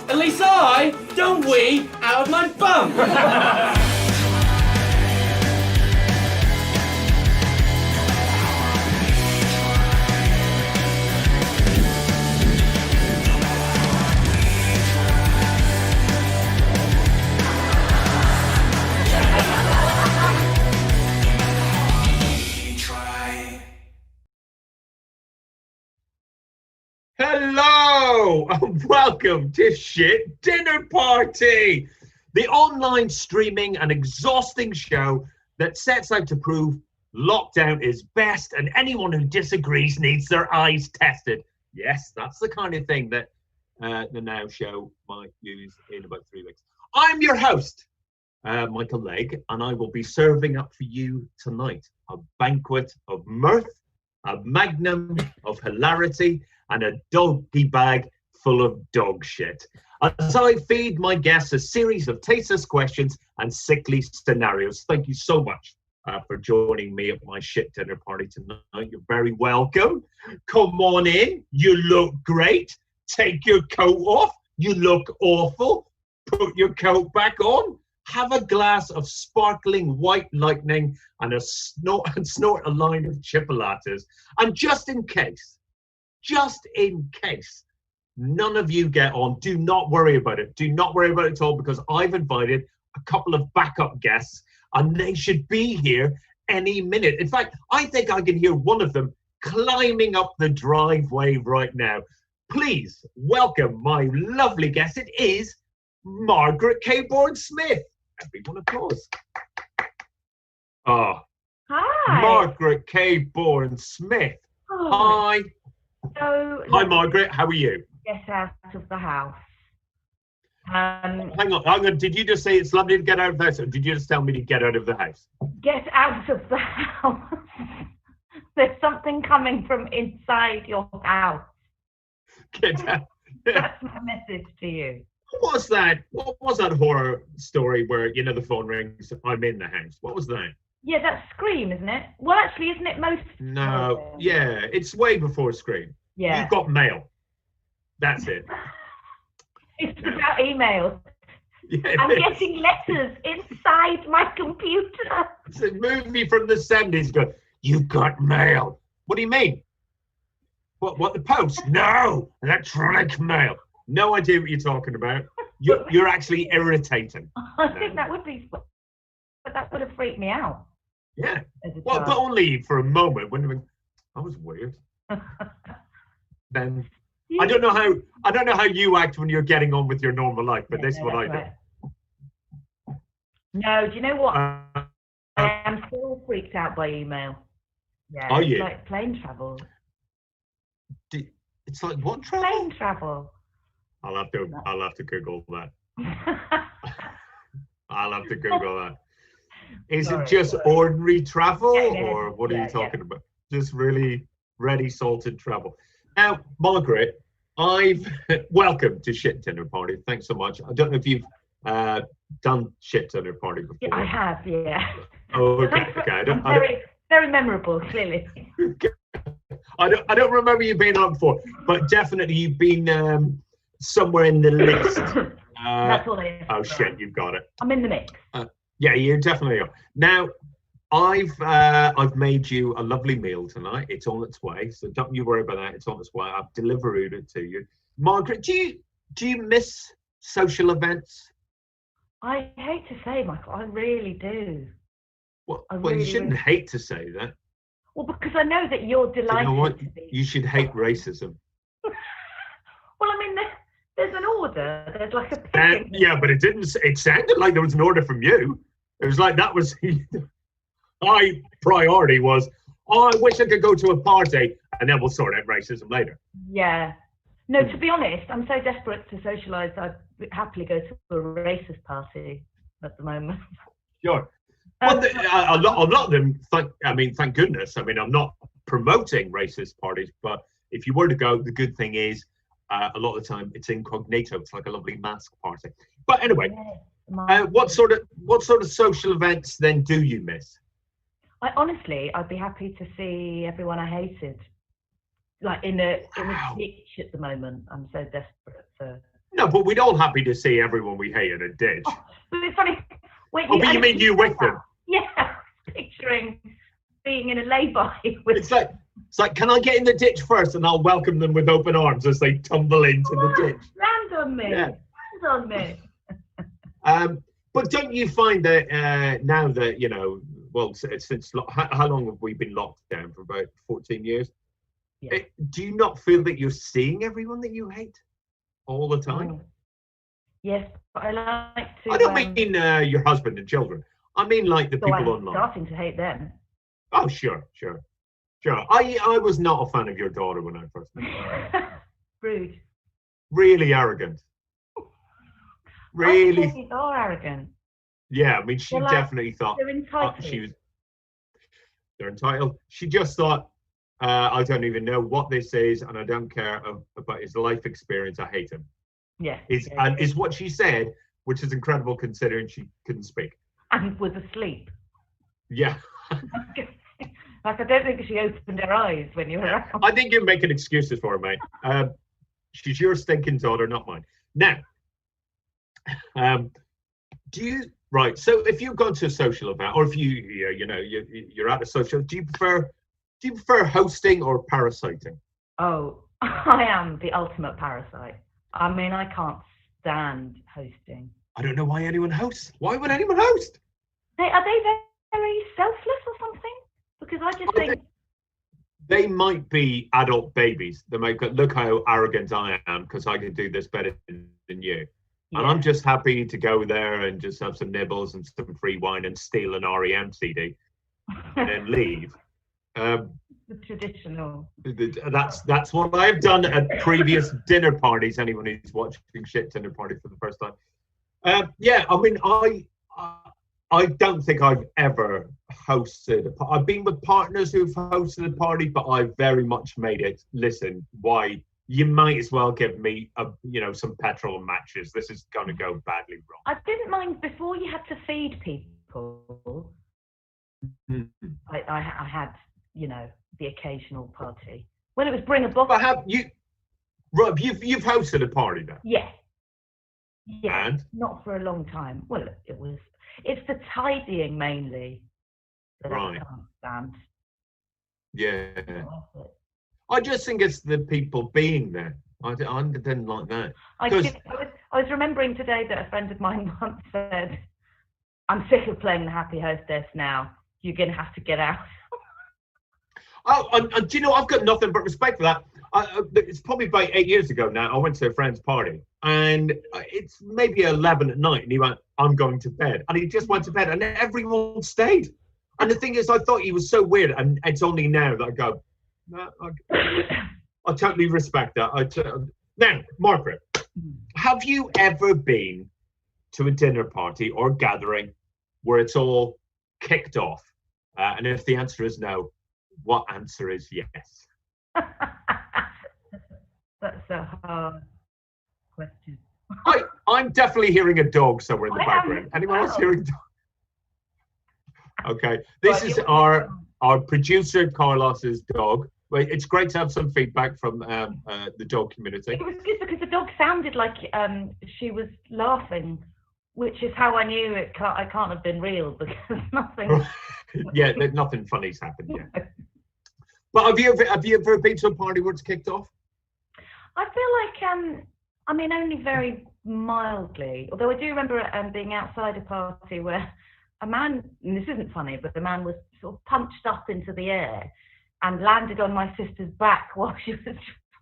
At least I don't wee out of my bum. Hello and welcome to Shit Dinner Party, the online streaming and exhausting show that sets out to prove lockdown is best and anyone who disagrees needs their eyes tested. Yes, that's the kind of thing that the Now show might use in about 3 weeks. I'm your host, Michael Legge, and I will be serving up for you tonight a banquet of mirth, a magnum of hilarity, and a doggy bag full of dog shit, as I feed my guests a series of tasteless questions and sickly scenarios. Thank you so much for joining me at my shit dinner party tonight. You're very welcome. Come on in. You look great. Take your coat off. You look awful. Put your coat back on. Have a glass of sparkling white lightning and snort a line of chipolatas. And just in case none of you get on, do not worry about it. Do not worry about it at all, because I've invited a couple of backup guests and they should be here any minute. In fact, I think I can hear one of them climbing up the driveway right now. Please welcome my lovely guest. It is Margaret Caborn-Smith. Everyone applause. Oh, hi. Margaret Caborn-Smith. Oh. Hi. So, Hi, Margaret. How are you? Get out of the house. Hang on. Did you just say it's lovely to get out of the house, or did you just tell me to get out of the house? Get out of the house. There's something coming from inside your house. Get out. That's my message to you. What was that? What was that horror story where, you know, the phone rings, I'm in the house? What was that? Yeah, that's Scream, isn't it? Well, actually, isn't it most? No. Yeah, it's way before Scream. Yeah. You've got mail. That's it. It's about emails. Yeah, I'm getting letters inside my computer. It's a movie from the 70s. Go, you've got mail. What do you mean? What the post? No, electronic mail. No idea what you're talking about. You're actually irritating. I think that would be, but that would have freaked me out. Yeah. Well, but only for a moment. When that was weird. Then I don't know how you act when you're getting on with your normal life, but this is what I do. No, do you know what? I am still freaked out by email. Yeah. Are it's you? like plane travel. It's like what travel? Plane travel. I'll have to Google that. I'll have to Google that. Is it just ordinary travel, or what are you talking about? Just really ready salted travel. Now, Margaret, welcome to Shit Dinner Party. Thanks so much. I don't know if you've done Shit Dinner Party before. Yeah, I have, yeah. Oh, okay. Very memorable, clearly. I don't remember you being on before, but definitely you've been somewhere in the list. That's all it is. Oh shit, you've got it. I'm in the mix. Yeah, you definitely are. Now, I've made you a lovely meal tonight. It's on its way, so don't you worry about that. It's on its way. I've delivered it to you. Margaret, do you miss social events? I hate to say, Michael, I really do. Well, you shouldn't hate to say that. Well, because I know that you're delighted. You know what? To be. You should hate racism. Well, I mean, there's an order. There's like a picking. Yeah, but it didn't. It sounded like there was an order from you. It was like that was. My priority was, I wish I could go to a party, and then we'll sort out racism later. Yeah. No, to be honest, I'm so desperate to socialise. I'd happily go to a racist party at the moment. Sure. Well, a lot of them. Thank goodness. I mean, I'm not promoting racist parties, but if you were to go, the good thing is, a lot of the time it's incognito. It's like a lovely mask party. But anyway, what sort of social events then do you miss? I'd be happy to see everyone I hated, like in a ditch at the moment. I'm so desperate for. No, but we'd all happy to see everyone we hate in a ditch. Oh, but it's funny. When Oh, but you mean you with them? Yeah, picturing being in a lay-by with. It's like, can I get in the ditch first, and I'll welcome them with open arms as they tumble into the ditch. Land on me. Yeah. Land on me. But don't you find that now that, you know, well, since how long have we been locked down? For about 14 years. Yeah. Do you not feel that you're seeing everyone that you hate all the time? Oh. Yes, but I like to. I don't mean your husband and children. I mean like the so people I'm online. starting to hate them. Oh, sure. I was not a fan of your daughter when I first met her. Rude. Really arrogant. Really. I think they are arrogant. Yeah, I mean, she definitely thought they're entitled. They're entitled. She just thought, I don't even know what this is, and I don't care about his life experience. I hate him. Yeah. And is what she said, which is incredible considering she couldn't speak. And was asleep. Yeah. Like, I don't think she opened her eyes when you were around. I think you're making excuses for her, mate. She's your stinking daughter, not mine. Now, right, so if you've gone to a social event, or if you're at a social, do you prefer hosting or parasiting? Oh, I am the ultimate parasite. I mean, I can't stand hosting. I don't know why anyone hosts. Why would anyone host? Are they very selfless or something? Because I just think they might be adult babies. They might go, look how arrogant I am because I can do this better than you. Yeah. And I'm just happy to go there and just have some nibbles and some free wine and steal an REM CD and then leave. The traditional. That's what I've done at previous dinner parties. Anyone who's watching Shit Dinner Party for the first time. Yeah, I mean, I don't think I've ever hosted. I've been with partners who've hosted a party, but I've very much made it. Listen, why? You might as well give me some petrol and matches. This is going to go badly wrong. I didn't mind before you had to feed people. Mm-hmm. I had, the occasional party when it was bring a bottle. But have you, Rob? You've hosted a party then? Yeah. Yeah. And? Not for a long time. Well, it's the tidying mainly that I can't stand. Yeah. I just think it's the people being there. I didn't like that. I was remembering today that a friend of mine once said, "I'm sick of playing the happy hostess now. You're going to have to get out." Oh, and do you know, I've got nothing but respect for that. It's probably about 8 years ago now. I went to a friend's party, and it's maybe 11 at night, and he went, "I'm going to bed," and he just went to bed, and everyone stayed. And the thing is, I thought he was so weird, and it's only now that I go, no, I totally respect that. Now, Margaret, have you ever been to a dinner party or gathering where it's all kicked off? And if the answer is no, what answer is yes? That's a hard question. I'm definitely hearing a dog somewhere in the background. Anyone else hearing a dog? Okay, this is our producer Carlos's dog. Well, it's great to have some feedback from the dog community. It was good because the dog sounded like she was laughing, which is how I knew I can't have been real because nothing. Yeah, nothing funny's happened yet. But have you ever been to a party where it's kicked off? I feel like I mean, only very mildly. Although I do remember being outside a party where a man, and this isn't funny, but the man was sort of punched up into the air and landed on my sister's back while she was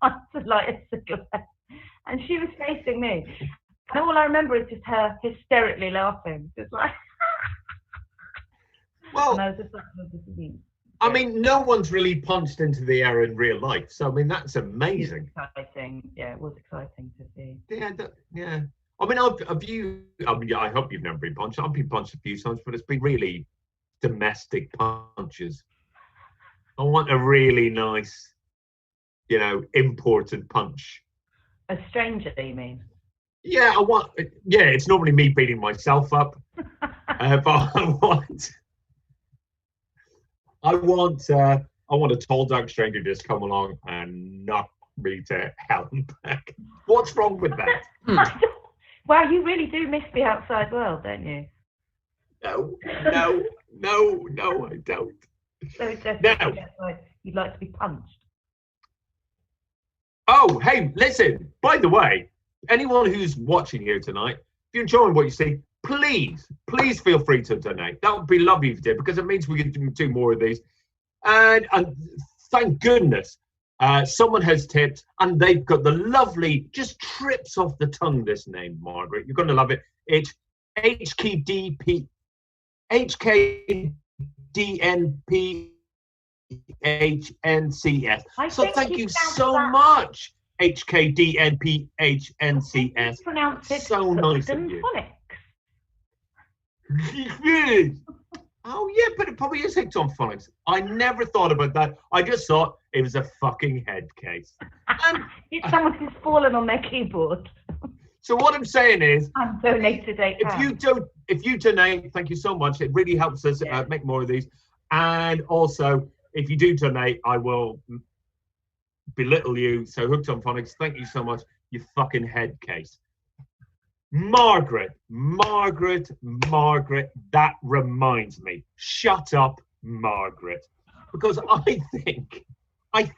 trying to light a cigarette. And she was facing me. And all I remember is just her hysterically laughing. Just like, well, and I was just like, I mean, no one's really punched into the air in real life. So, I mean, that's amazing. It was exciting. Yeah, it was exciting to see. Yeah. I mean, I hope you've never been punched. I've been punched a few times, but it's been really domestic punches. I want a really nice, imported punch. A stranger, you mean? Yeah, it's normally me beating myself up. But I want a tall, dark stranger to just come along and knock me to hell and back. What's wrong with that? Wow, you really do miss the outside world, don't you? No, I don't. So it's just Now, you'd like to be punched. oh, hey, listen, by the way, anyone who's watching here tonight, if you're enjoying what you see, please feel free to donate. That would be lovely if you did, because it means we can do more of these. And thank goodness, someone has tipped, and they've got the lovely, just trips off the tongue, this name, Margaret. You're going to love it. It's HKDNPHNCS. So thank you so much, HKDNPHNCS. Pronounce it So nice of you. Oh yeah, but it probably is hooked on phonics. I never thought about that. I just thought it was a fucking head case. It's someone who's fallen on their keyboard. So what I'm saying is, I'm donated £8. if you donate, thank you so much. It really helps us make more of these. And also, if you do donate, I will belittle you. So hooked on phonics, thank you so much. You fucking head case. Margaret, that reminds me. Shut up, Margaret. Because I think I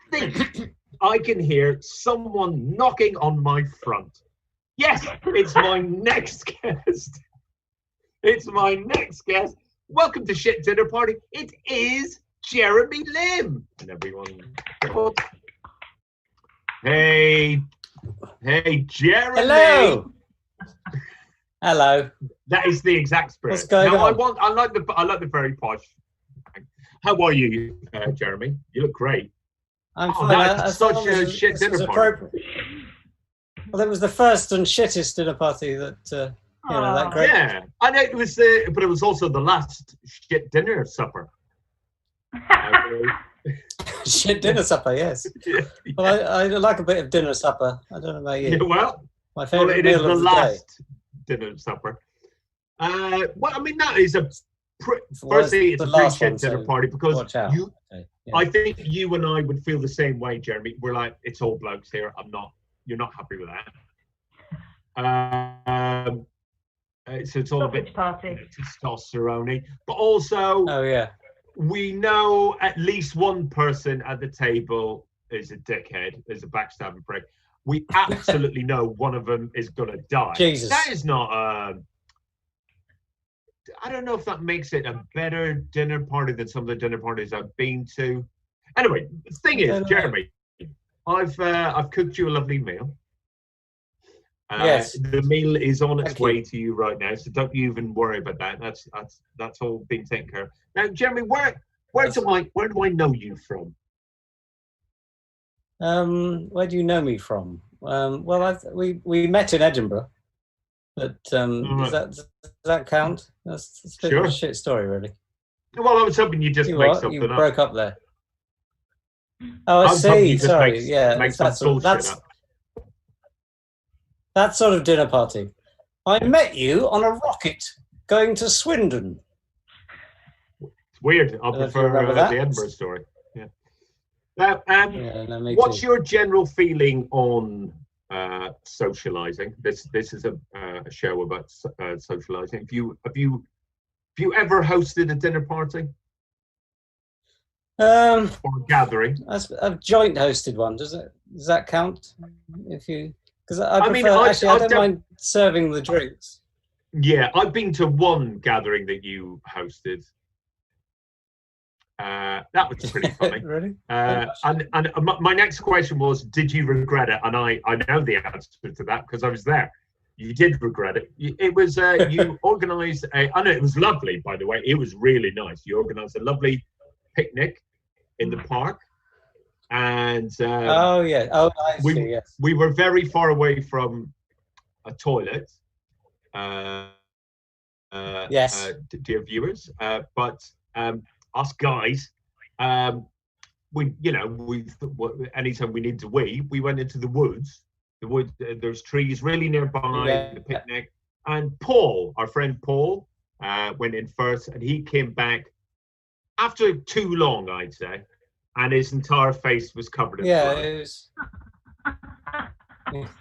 can hear someone knocking on my front. Yes, it's my next guest. It's my next guest. Welcome to Shit Dinner Party. It is Jeremy Lim. And everyone. Hey, Jeremy. Hello. Hello. That is the exact spirit. What's going on? I like the very posh. How are you, Jeremy? You look great. I'm fine. That's such a shit dinner party. Well, it was the first and shittest dinner party that that great. Yeah, and it was but it was also the last shit dinner supper. Shit dinner supper, yes. Yeah. Well, I like a bit of dinner supper. I don't know about you. Yeah, well, my favourite it is meal the of the last dinner supper. Well, I mean that is firstly it's a pretty shit dinner party because you. Okay. Yeah. I think you and I would feel the same way, Jeremy. We're like, it's all blokes here. You're not happy with that. So it's all a bit testosterone-y. But also, we know at least one person at the table is a dickhead, is a backstabbing prick. We absolutely know one of them is going to die. Jesus. That is not... I don't know if that makes it a better dinner party than some of the dinner parties I've been to. Anyway, the thing is, Jeremy, I've cooked you a lovely meal. Yes. The meal is on its way to you right now, so don't you even worry about that. That's all been taken care of. Now, Jeremy, where do I know you from? Where do you know me from? Well, we met in Edinburgh, but does that count? That's a bit of a shit story, really. Well, I was hoping you just make something up. You broke up there. Oh, I see. Sorry. That's that sort of dinner party. I met you on a rocket going to Swindon. It's weird. I prefer the Edinburgh story. Yeah. Now, what's your general feeling on socializing? This is a show about socializing. Have you ever hosted a dinner party? Or a gathering? I've joint hosted one. Does that count? Because I don't mind serving the drinks. Yeah, I've been to one gathering that you hosted. That was pretty funny. Really? And my next question was, did you regret it? And I know the answer to that because I was there. You did regret it. It was you organised I know it was lovely, by the way. It was really nice. You organised a lovely picnic in the park. And we were very far away from a toilet. Yes, dear viewers. But us guys, anytime we need to we went into the woods. The wood, there's trees really nearby the picnic. And Paul, our friend Paul, went in first, and he came back after too long, I'd say. And his entire face was covered in blood.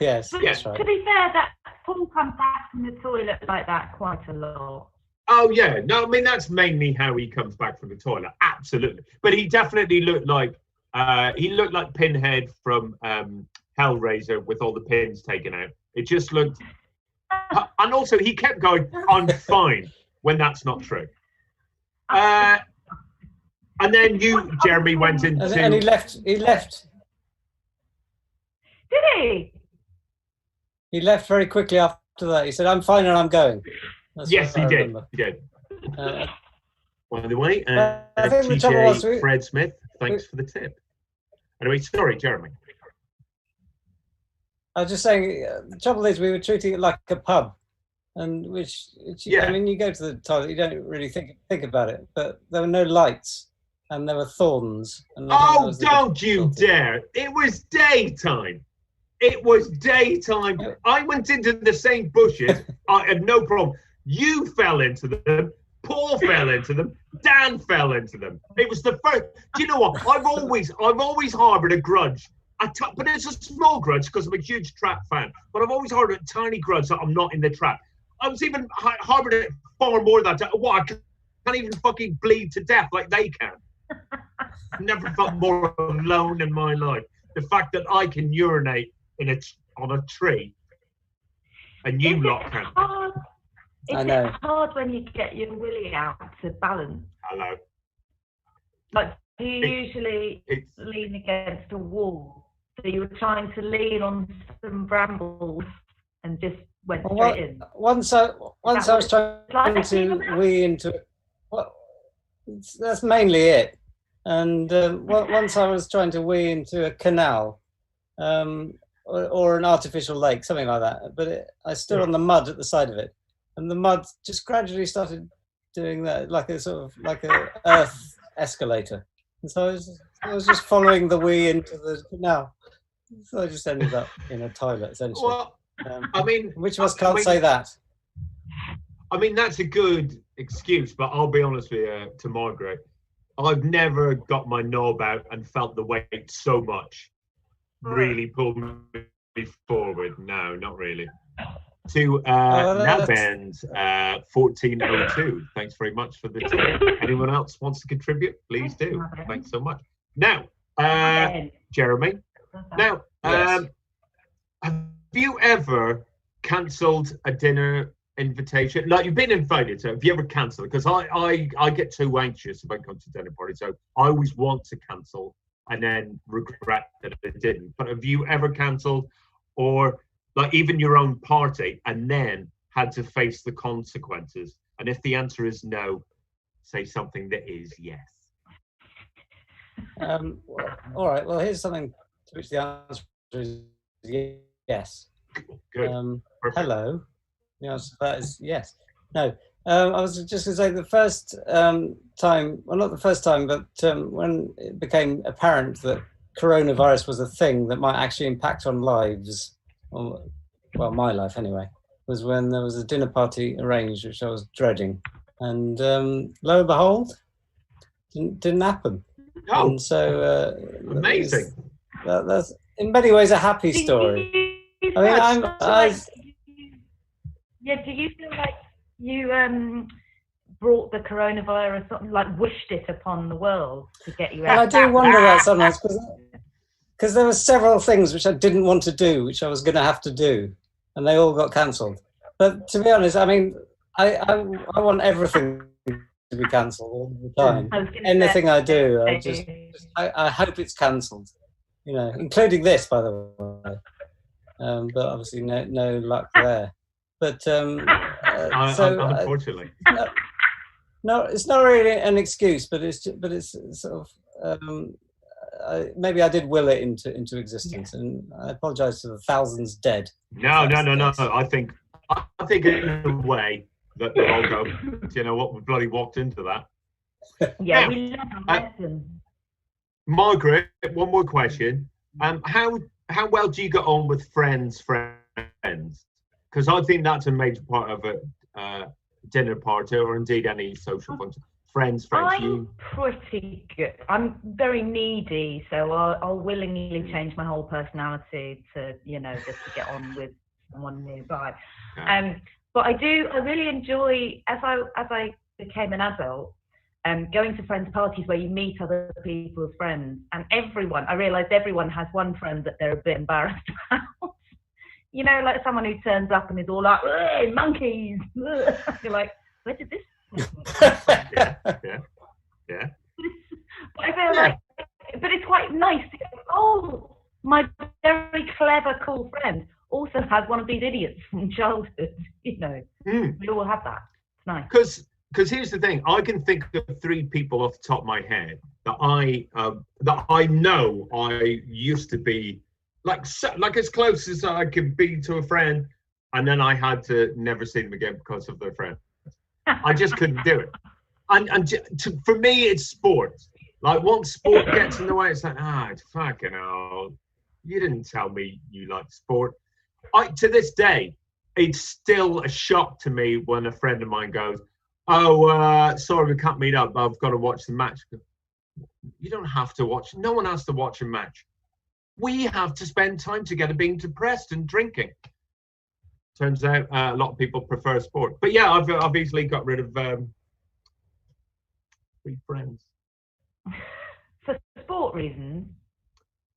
Yes, But that's right. to be fair, that Paul comes back from the toilet like that quite a lot. Oh yeah, no, I mean that's mainly how he comes back from the toilet. Absolutely, but he definitely looked like Pinhead from Hellraiser with all the pins taken out. It just looked, and also he kept going, "I'm fine," when that's not true. And then you, Jeremy, went into and he left. He left. Did he? He left very quickly after that. He said, "I'm fine and I'm going." That's yes, what he I did. remember. He did. Uh, By the way, I think the trouble was TJ Fred Smith, thanks for the tip. Anyway, sorry, Jeremy. I was just saying, the trouble is we were treating it like a pub, and I mean, you go to the toilet, you don't really think about it, but there were no lights, and there were thorns. And Oh, don't you dare! It was daytime. It was daytime. I went into the same bushes. I had no problem. You fell into them. Paul fell into them. Dan fell into them. It was the first. Do you know what? I've always harboured a grudge. But it's a small grudge because I'm a huge trap fan. But I've always harboured a tiny grudge that I'm not in the trap. I was even harboured it far more than that. What? I can't even fucking bleed to death like they can. Never felt more alone in my life. The fact that I can urinate on a tree, and you lot can't. I know. It's hard when you get your willy out to balance. Hello. Like, do you usually lean against a wall? So you were trying to lean on some brambles and just went straight in. Once I was trying to wee into it. Well, that's mainly it. And once I was trying to wee into a canal, or an artificial lake, something like that. But I stood on the mud at the side of it, and the mud just gradually started doing that, like a earth escalator. And so I was just following the wee into the canal. So I just ended up in a toilet, essentially. Well, I mean, which of us can't say that? I mean, that's a good excuse, but I'll be honest with you, to Margaret, I've never got my knob out and felt the weight so much really pulled me forward. No, not really. To now Ben's 1402. Thanks very much for the tip. Anyone else wants to contribute? Please do. Thanks so much. Now, Jeremy. Now, yes. Have you ever cancelled a dinner invitation? Like, you've been invited, so have you ever cancelled? Because I get too anxious if I come to dinner parties, so I always want to cancel and then regret that I didn't. But have you ever cancelled, or like even your own party, and then had to face the consequences? And if the answer is no, say something that is yes. Well, all right. Well, here's something to which the answer is yes. Good. Hello. The answer to that is yes. No. I was just going to say the first time, well, not the first time, but when it became apparent that coronavirus was a thing that might actually impact on lives, well, my life anyway, was when there was a dinner party arranged, which I was dreading. And lo and behold, didn't happen. Oh, and so amazing. That's in many ways a happy story. I mean, do you feel like you brought the coronavirus, something like wished it upon the world to get you out? And I do wonder that sometimes, because there were several things which I didn't want to do, which I was going to have to do, and they all got cancelled. But to be honest, I mean, I want everything to be cancelled all the time. Anything I do, I hope it's cancelled. You know, including this, by the way. But obviously, no luck there. But unfortunately, no, it's not really an excuse, but it's sort of maybe I did will it into existence, and I apologise to the thousands dead. No. I think in a way that they'll all go, you know what, we bloody walked into that. Yeah, now, we love a lesson. Margaret, one more question. How well do you get on with friends? Because I think that's a major part of a dinner party, or indeed any social function. friends. I'm You? pretty good. I'm very needy, so I'll willingly change my whole personality to, just to get on with someone nearby. Yeah. But I really enjoy, as I became an adult, going to friends' parties where you meet other people's friends, and I realised everyone has one friend that they're a bit embarrassed about. Like someone who turns up and is all like, "Hey, monkeys!" You're like, where did this? Yeah. But I feel like, but it's quite nice to go, oh, my very clever, cool friend also has one of these idiots from childhood. We all have that. It's nice. Because here's the thing, I can think of 3 people off the top of my head that I know I used to be like as close as I could be to a friend, and then I had to never see them again because of their friend. I just couldn't do it. And for me, it's sports. Like once sport gets in the way, it's like, fucking hell, you didn't tell me you like sport. To this day, it's still a shock to me when a friend of mine goes, sorry, we can't meet up. I've got to watch the match. You don't have to watch. No one has to watch a match. We have to spend time together being depressed and drinking. Turns out a lot of people prefer sport. But yeah, I've easily got rid of 3 friends. For sport reasons?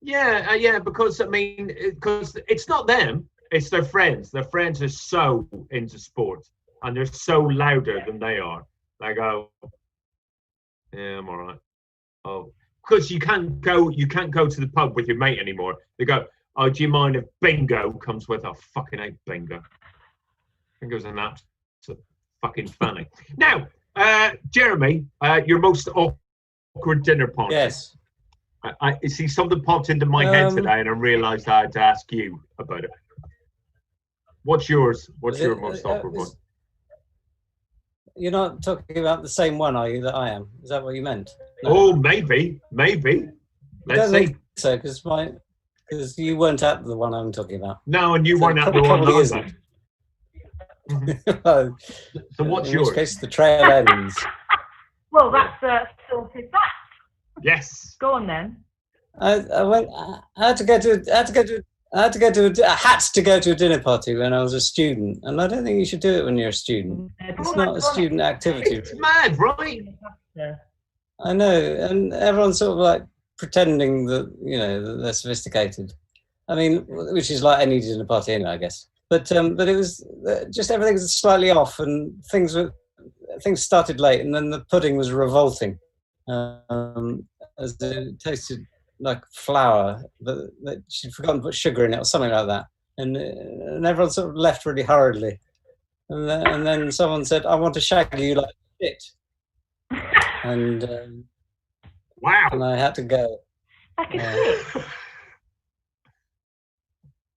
Yeah, because because it's not them, it's their friends. Their friends are so into sport, and they're so louder than they are. They go, yeah, I'm all right. Oh, because you can't go to the pub with your mate anymore. They go, oh, do you mind if bingo comes with? I fucking hate bingo. Bingo's an absolute fucking funny. Now, Jeremy, your most awkward dinner party. Yes. I see something popped into my head today, and I realised I had to ask you about it. What's yours? What's your most awkward one? You're not talking about the same one, are you? That I am. Is that what you meant? No. Oh, maybe. Let's don't see. think so, because you weren't at the one I'm talking about. No, and you So weren't it at the one probably either. isn't. Mhm. So what's in yours? which case, the trail ends. Well, that's sorted that. Yes. Go on then. I had to go to a dinner party when I was a student, and I don't think you should do it when you're a student. It's not a student activity. It's mad, right? I know, and everyone's sort of like pretending that that they're sophisticated. I mean, which is like any dinner party anyway, I guess. But it was just everything was slightly off, and things started late, and then the pudding was revolting, as it tasted like flour, but she'd forgotten to put sugar in it or something like that, and everyone sort of left really hurriedly, and then someone said, "I want to shag you like shit," and wow, and I had to go. Like a tit?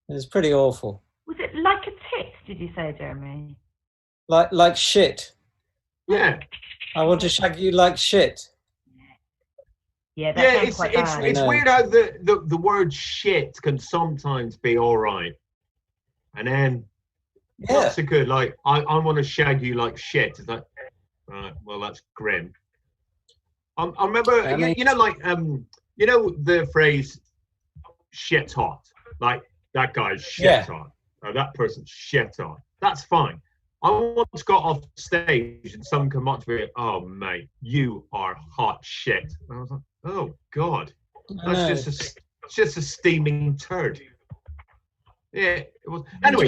It was pretty awful. Was it like a tit, did you say, Jeremy? Like shit. Yeah. I want to shag you like shit. Yeah, that it's weird how the word shit can sometimes be all right, and then not so good. Like I want to shag you like shit. It's like, right, well, that's grim. I remember, the phrase "shit's hot." Like that guy's shit hot, or that person's shit hot. That's fine. I once got off stage and someone came up to me, "Oh mate, you are hot shit." And I was like, "Oh God, that's just a steaming turd." Yeah, it was. Anyway,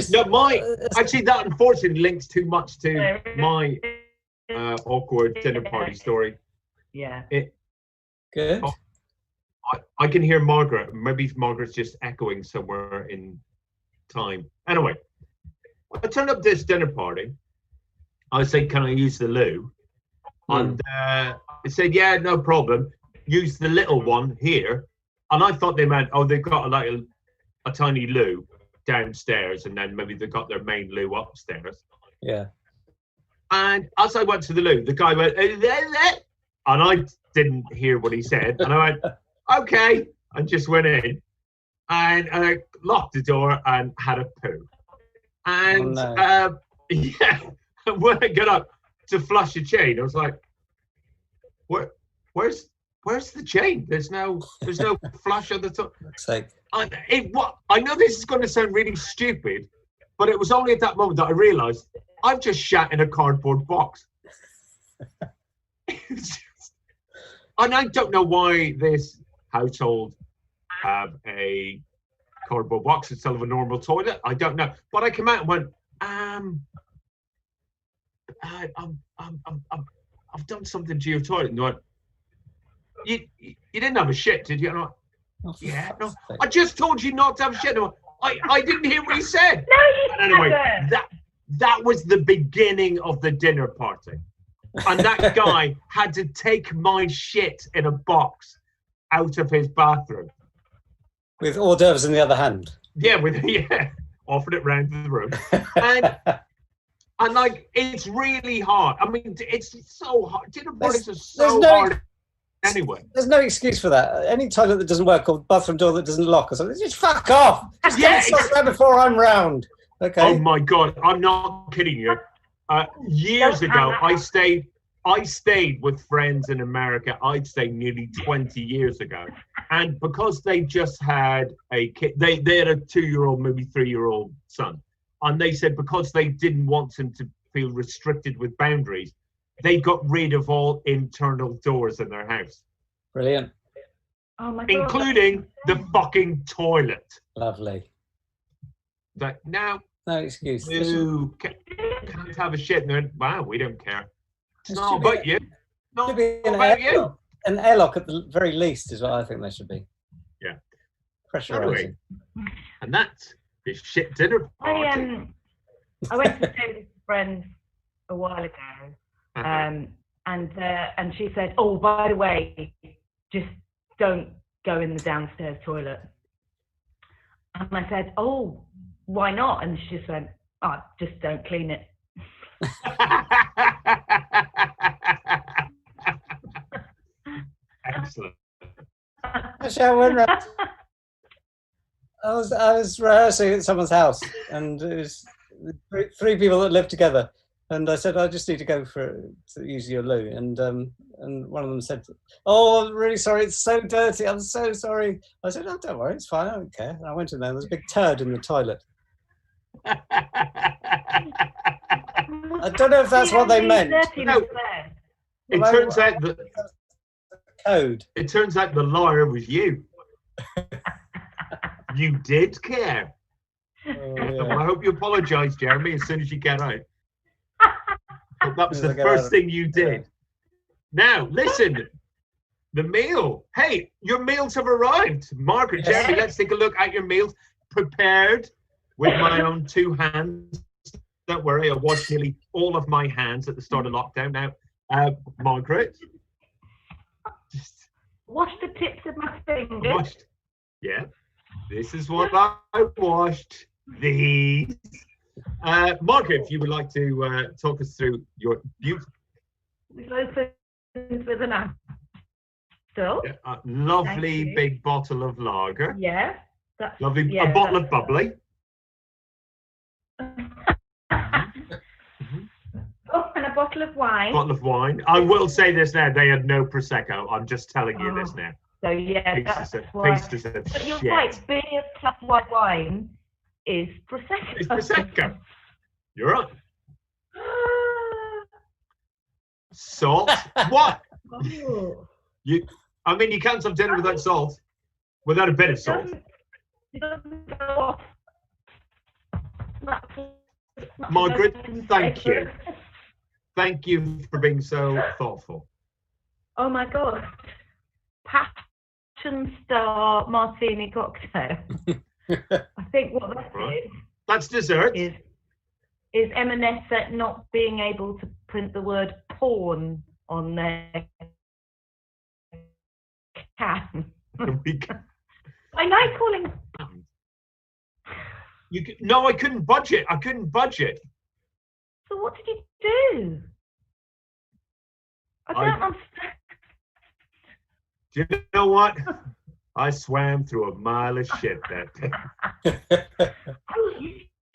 actually that unfortunately links too much to my awkward dinner party story. Yeah. Good. I can hear Margaret. Maybe Margaret's just echoing somewhere in time. Anyway, I turned up this dinner party. I said, "Can I use the loo?" And they said, "Yeah, no problem. Use the little one here." And I thought they meant, they've got a tiny loo downstairs, and then maybe they got their main loo upstairs. Yeah. And as I went to the loo, the guy went, and I didn't hear what he said. And I went, "Okay," and just went in. And I locked the door and had a poo. And when I got up to flush the chain, I was like, Where's the chain? There's no flush at the top. Fuck's sake. I know this is going to sound really stupid, but it was only at that moment that I realised I've just shat in a cardboard box. And I don't know why this household have a cardboard box instead of a normal toilet. I don't know, but I came out and went, I've done something to your toilet. And they went, you didn't have a shit, did you? And I went, yeah, no. I just told you not to have a shit. No, I didn't hear what he said. No, you anyway, haven't. that was the beginning of the dinner party. And that guy had to take my shit in a box out of his bathroom. With hors d'oeuvres in the other hand. Yeah, offered it round to the room. And like, it's really hard. I mean, it's so hard. Dinner parties are so hard anyway. There's no excuse for that. Any toilet that doesn't work or bathroom door that doesn't lock or something, just fuck off. Just get yourself there before I'm round. Okay. Oh my God, I'm not kidding you. Years ago, I stayed with friends in America. I'd say nearly 20 years ago. And because they just had a kid, they had a 2-year-old, maybe 3-year-old son. And they said because they didn't want him to feel restricted with boundaries, they got rid of all internal doors in their house. Brilliant. Oh my God. Including the fucking toilet. Lovely. Like, now, no excuse. you can't have a shit. And they're, wow, we don't care. It's not about you. Not about you. An airlock at the very least is what I think there should be. Yeah. Pressurizing. Anyway, and that's the shit dinner party. I went to stay with a friend a while ago, and she said, "Oh, by the way, just don't go in the downstairs toilet." And I said, "Oh, why not?" And she just went, "Oh, just don't clean it." Excellent. Actually, I was rehearsing at someone's house, and it was three people that lived together. And I said, I just need to go to use your loo. And one of them said, "Oh, I'm really sorry. It's so dirty. I'm so sorry." I said, "Oh, don't worry. It's fine. I don't care." And I went in there. There was a big turd in the toilet. I don't know if that's what they meant. No, it turns out that code. It turns out the liar was you. You did care. Oh, yeah. I hope you apologise, Jeremy, as soon as you get out. But that was the As I get first out. thing you did. Now, listen, the meal. Hey, your meals have arrived. Margaret, Jeremy, let's take a look at your meals. Prepared with my own 2 hands. Don't worry, I washed nearly all of my hands at the start of lockdown. Now, Margaret. Wash the tips of my fingers. Yeah, this is what I washed. These. Margaret, if you would like to talk us through your beautiful. We've opened with an apple. Still. Yeah, lovely big bottle of lager. Yeah. That's, Lovely. yeah, a bottle of bubbly. Oh, and a bottle of wine. Bottle of wine. I will say this now, they had no Prosecco. I'm just telling you this now. So yeah, that's why. Pieces of But you're shit. right, beer plus white wine is Prosecco. It's Prosecco. You're right. Salt. What? Oh. I mean, you can't have dinner without salt. Without a bit of salt. It doesn't go off. Margaret, thank you. Thank you for being so thoughtful. Oh my God. Passion Star Martini cocktail. I think what that is. That's dessert. Is M&S not being able to print the word porn on their can. I like calling. No, I couldn't budget. I couldn't budget. So what did you do? I don't understand. Do you know what? I swam through a mile of shit that day. Oh,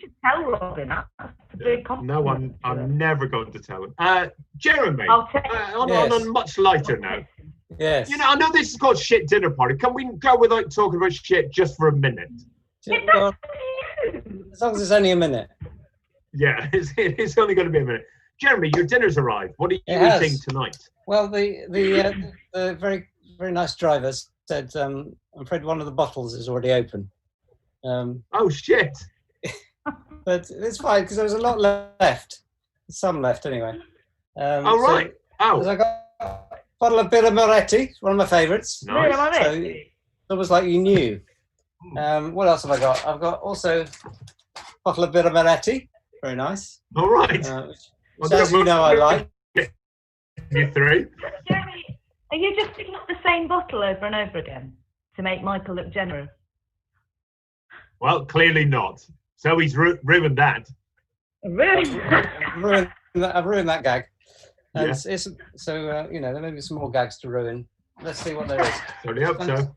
should tell Robin that. That's a big compliment. No, I'm never going to tell him. Jeremy, I'll tell on a much lighter note. Yes. You know, I know this is called shit dinner party. Can we go without talking about shit just for a minute? Well, as long as it's only a minute. Yeah, it's only going to be a minute. Jeremy, your dinner's arrived. What are you eating tonight? Well, the very very nice driver said, "I'm afraid one of the bottles is already open." Oh shit! But it's fine because there was a lot left, some left anyway. Right. So I got a bottle of Birra Moretti, one of my favourites. Nice. So it was like you knew. What else have I got? I've got also a bottle of Birra Moretti, very nice. All right. Which, as you know, I like. You three. Jeremy, are you just picking up the same bottle over and over again to make Michael look generous? Well, clearly not. So he's ruined that. Really? I've ruined that gag. And Yeah. So you know, there may be some more gags to ruin. Let's see what there is. Certainly hope so.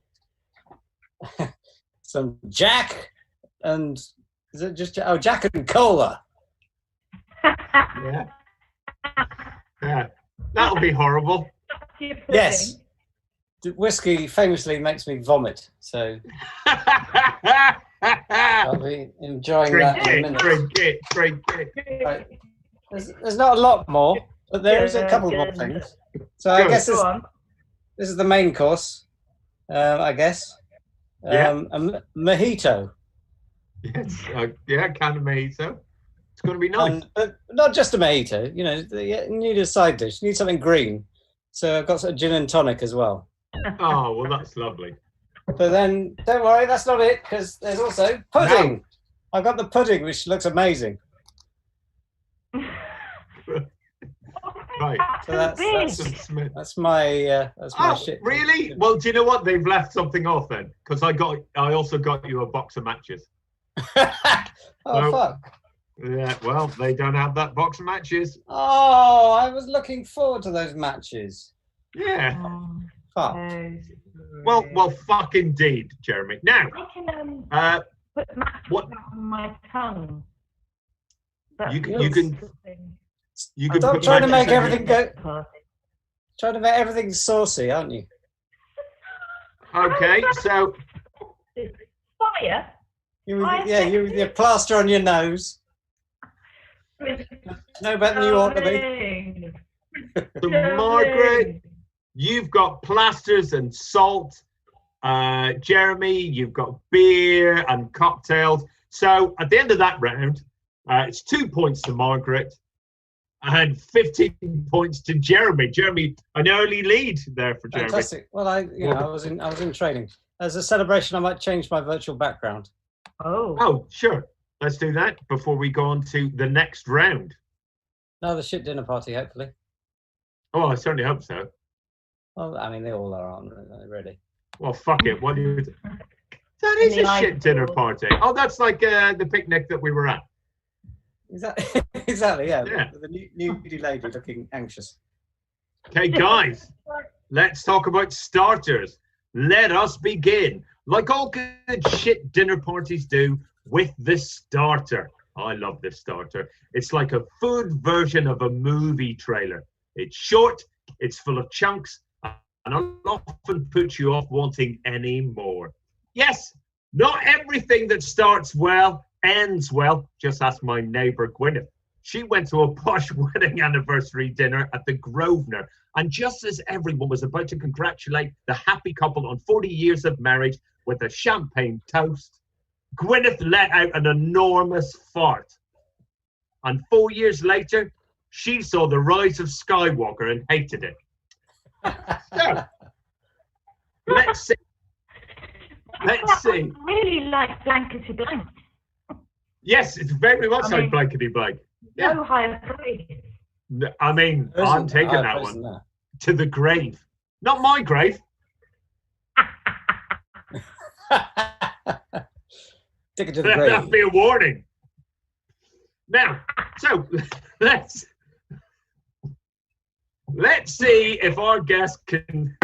Some Jack and is it just Jack and Cola? Yeah. Yeah. That'll be horrible. Yes. Whiskey famously makes me vomit, so I'll be enjoying that in a minute. Drink it. Right. There's not a lot more, but there is a couple more things. So I guess this is the main course. I guess. A mojito. Yes. Can of mojito. It's going to be nice. But not just a mojito. You know, you need a side dish. You need something green. So I've got some gin and tonic as well. Oh, well, that's lovely. But then, don't worry, that's not it, because there's also pudding. No. I got the pudding, which looks amazing. Right. So that's my shit. Really? Well, do you know what? They've left something off then, because I also got you a box of matches. Fuck. Yeah. Well, they don't have that box of matches. Oh, I was looking forward to those matches. Yeah. Fuck. Well, fuck indeed, Jeremy. Now, I can put matches on my tongue. You can Stop trying to make everything trying to make everything saucy, aren't you? Okay, so fire. You plaster on your nose. No better than you ought to be. So Margaret, you've got plasters and salt. Jeremy, you've got beer and cocktails. So at the end of that round, it's 2 points to Margaret and 15 points to Jeremy. Jeremy, an early lead there for Jeremy. Fantastic. Well, I was in training. As a celebration, I might change my virtual background. Oh, sure. Let's do that before we go on to the next round. Another shit dinner party, hopefully. Oh, I certainly hope so. Well, I mean, they all are, aren't they, really? Well, fuck it. What do you do? That is a shit dinner party. Oh, that's like the picnic that we were at. Exactly, yeah. The nudie lady looking anxious. Okay, guys, let's talk about starters. Let us begin. Like all good shit dinner parties do, with the starter. I love this starter. It's like a food version of a movie trailer. It's short, it's full of chunks, and it'll often put you off wanting any more. Yes, not everything that starts well ends well. Just ask my neighbour Gwyneth. She went to a posh wedding anniversary dinner at the Grosvenor, and just as everyone was about to congratulate the happy couple on 40 years of marriage with a champagne toast, Gwyneth let out an enormous fart. And 4 years later, she saw the rise of Skywalker and hated it. So, let's see. I really like blankety blank. Yes, it's very much like blankety blank. Yeah. No higher praise. I mean, I'm taking that one to the grave. Not my grave. Take it to the grave. That'd be a warning. Now, so let's see if our guests can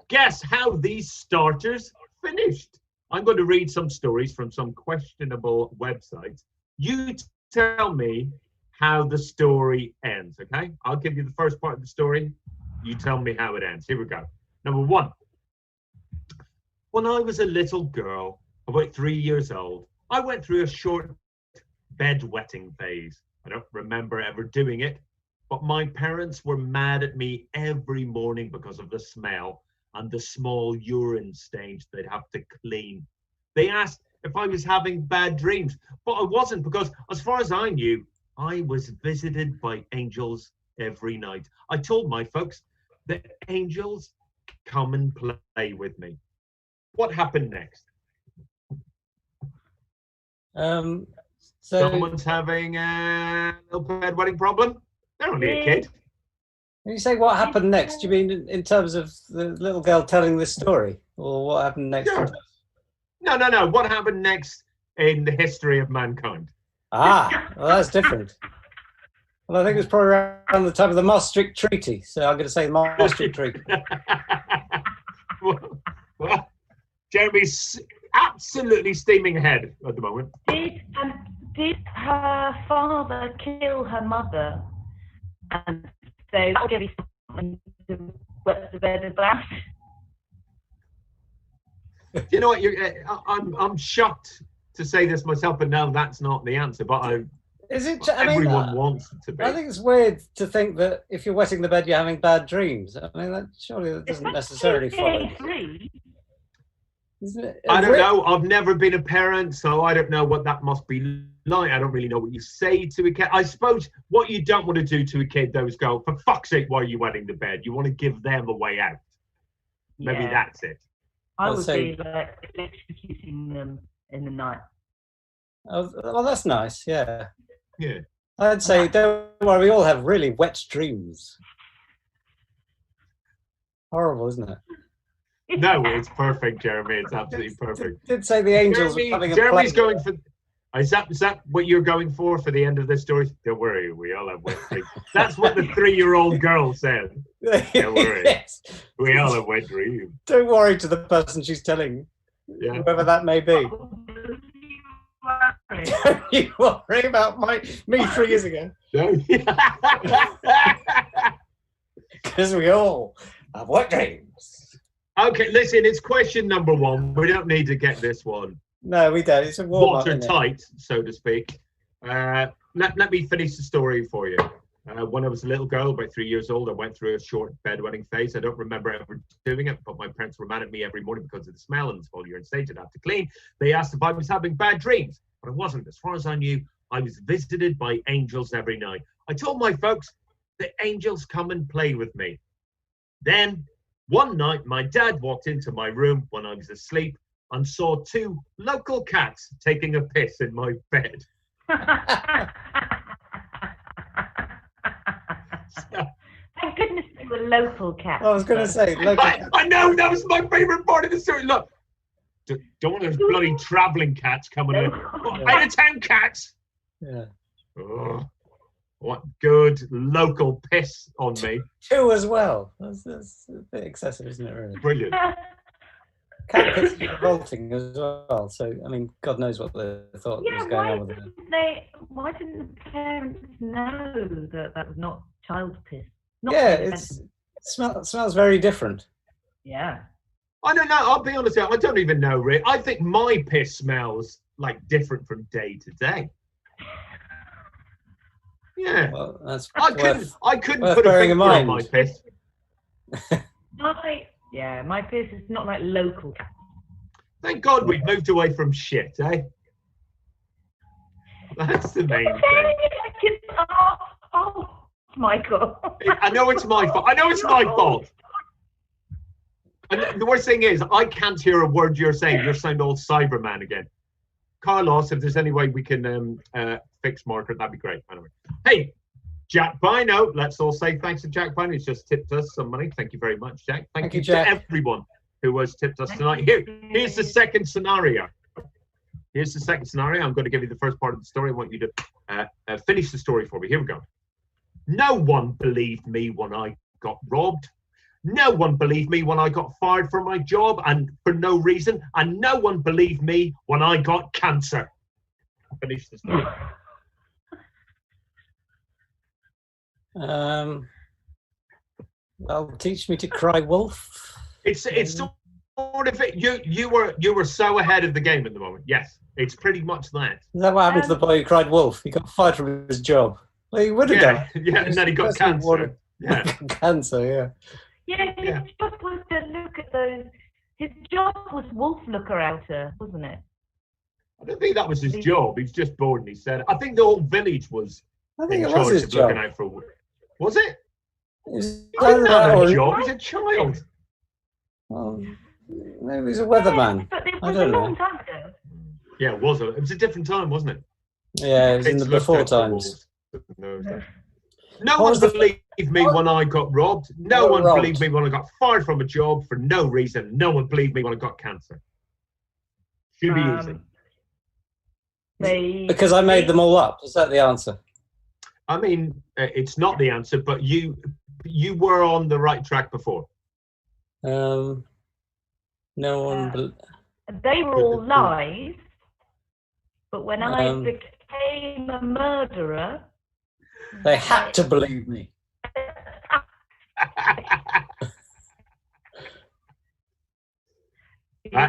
guess how these starters finished. I'm going to read some stories from some questionable websites. You tell me how the story ends, okay? I'll give you the first part of the story. You tell me how it ends. Here we go. Number one. When I was a little girl, about 3 years old, I went through a short bedwetting phase. I don't remember ever doing it, but my parents were mad at me every morning because of the smell and the small urine stains they'd have to clean. They asked if I was having bad dreams, but I wasn't, because as far as I knew, I was visited by angels every night. I told my folks that angels come and play with me. What happened next? So Someone's having a little bedwetting problem? They're only a kid. when you say what happened next, do you mean in terms of the little girl telling this story, or what happened next? Sure. No. What happened next in the history of mankind? Ah, well, that's different. Well, I think it was probably around the time of the Maastricht Treaty, so I'm going to say the Maastricht Treaty. well, Jeremy's absolutely steaming ahead at the moment. Did her father kill her mother? And so that'll give you something to wet the bed about. You know what? I'm shocked to say this myself, but no, that's not the answer. But Is it? everyone wants it to be. I think it's weird to think that if you're wetting the bed, you're having bad dreams. I mean, surely that doesn't necessarily follow. Isn't it? I don't know. I've never been a parent, so I don't know what that must be like. I don't really know what you say to a kid. I suppose what you don't want to do to a kid, though, is go, for fuck's sake, why are you wetting the bed? You want to give them a way out. Maybe that's it. I would be like electrocuting them in the night. Oh, well, that's nice. Yeah. Yeah. I'd say, don't worry, we all have really wet dreams. Horrible, isn't it? No, it's perfect, Jeremy. It's absolutely perfect. Did say the angels were having a Jeremy's play. going for. Is that what you're going for the end of this story? Don't worry, we all have wet dreams. That's what the 3-year-old girl said. Don't worry, Yes. we all have wet dreams. Don't worry to the person she's telling, whoever that may be. Don't you worry about me 3 years ago. Because we all have wet dreams. Okay, listen, it's question number one. We don't need to get this one No, we don't. It's a warm-up, isn't it? watertight, so to speak. Let me finish the story for you. When I was a little girl, about 3 years old, I went through a short bedwetting phase. I don't remember ever doing it, but my parents were mad at me every morning because of the smell and the small urine stage I'd have to clean. They asked if I was having bad dreams, but I wasn't. As far as I knew, I was visited by angels every night. I told my folks that angels come and play with me. Then, one night, my dad walked into my room when I was asleep and saw 2 local cats taking a piss in my bed. Thank goodness they were local cats. I was going to say, local cats. I know, that was my favourite part of the story. Look, don't want those bloody travelling cats coming in. Out of town cats. Yeah. Oh, what good local piss on me. 2 as well. That's a bit excessive, isn't it, really? Brilliant. Cat piss is revolting as well. So, I mean, God knows what they thought was going on with it. Why didn't the parents know that that was not child piss? It smells very different. Yeah. I don't know. I'll be honest. I don't even know, Rick. I think my piss smells like different from day to day. Yeah. Well, that's I couldn't worth put a bearing in finger on mind. my piss. My piss is not like local cats. Thank God we've moved away from shit, eh? That's the main thing. Oh, Michael. I know it's my fault. I know it's my fault. And the worst thing is, I can't hear a word you're saying. You sound all Cyberman again. Carlos, if there's any way we can fix Margaret, that'd be great. Anyway. Hey, Jack Bino. Let's all say thanks to Jack Bino. He's just tipped us some money. Thank you very much, Jack. Thank you Jack. to everyone who has tipped us tonight. Here's the second scenario. Here's the second scenario. I'm going to give you the first part of the story. I want you to finish the story for me. Here we go. No one believed me when I got robbed. No one believed me when I got fired from my job and for no reason. And no one believed me when I got cancer. Finish the story. Well, teach me to cry wolf. It's sort of it. You were so ahead of the game at the moment. Yes, it's pretty much that. Is that what happened to the boy who cried wolf? He got fired from his job. Well, he would have done. Yeah, and then he got cancer. Yeah, cancer. Yeah. Yeah, his job was to look at those. His job was wolf looker outer, wasn't it? I don't think that was his job. He's just bored, and he said. I think the whole village was. I think in it was charge his of job. looking out for. Was it? He didn't have a job. He's a child. Well, maybe he's a weatherman. But it I was a don't know. long time ago. Yeah, it was. It was a different time, wasn't it? Yeah, it was in the Kids looked before out for times. wolves. No one believed me when I got robbed. No one believed me when I got fired from a job for no reason. No one believed me when I got cancer. Should be easy. Because I made them all up. Is that the answer? I mean, it's not the answer, but you were on the right track before. No one. They were all lies, but when I became a murderer, they had to believe me.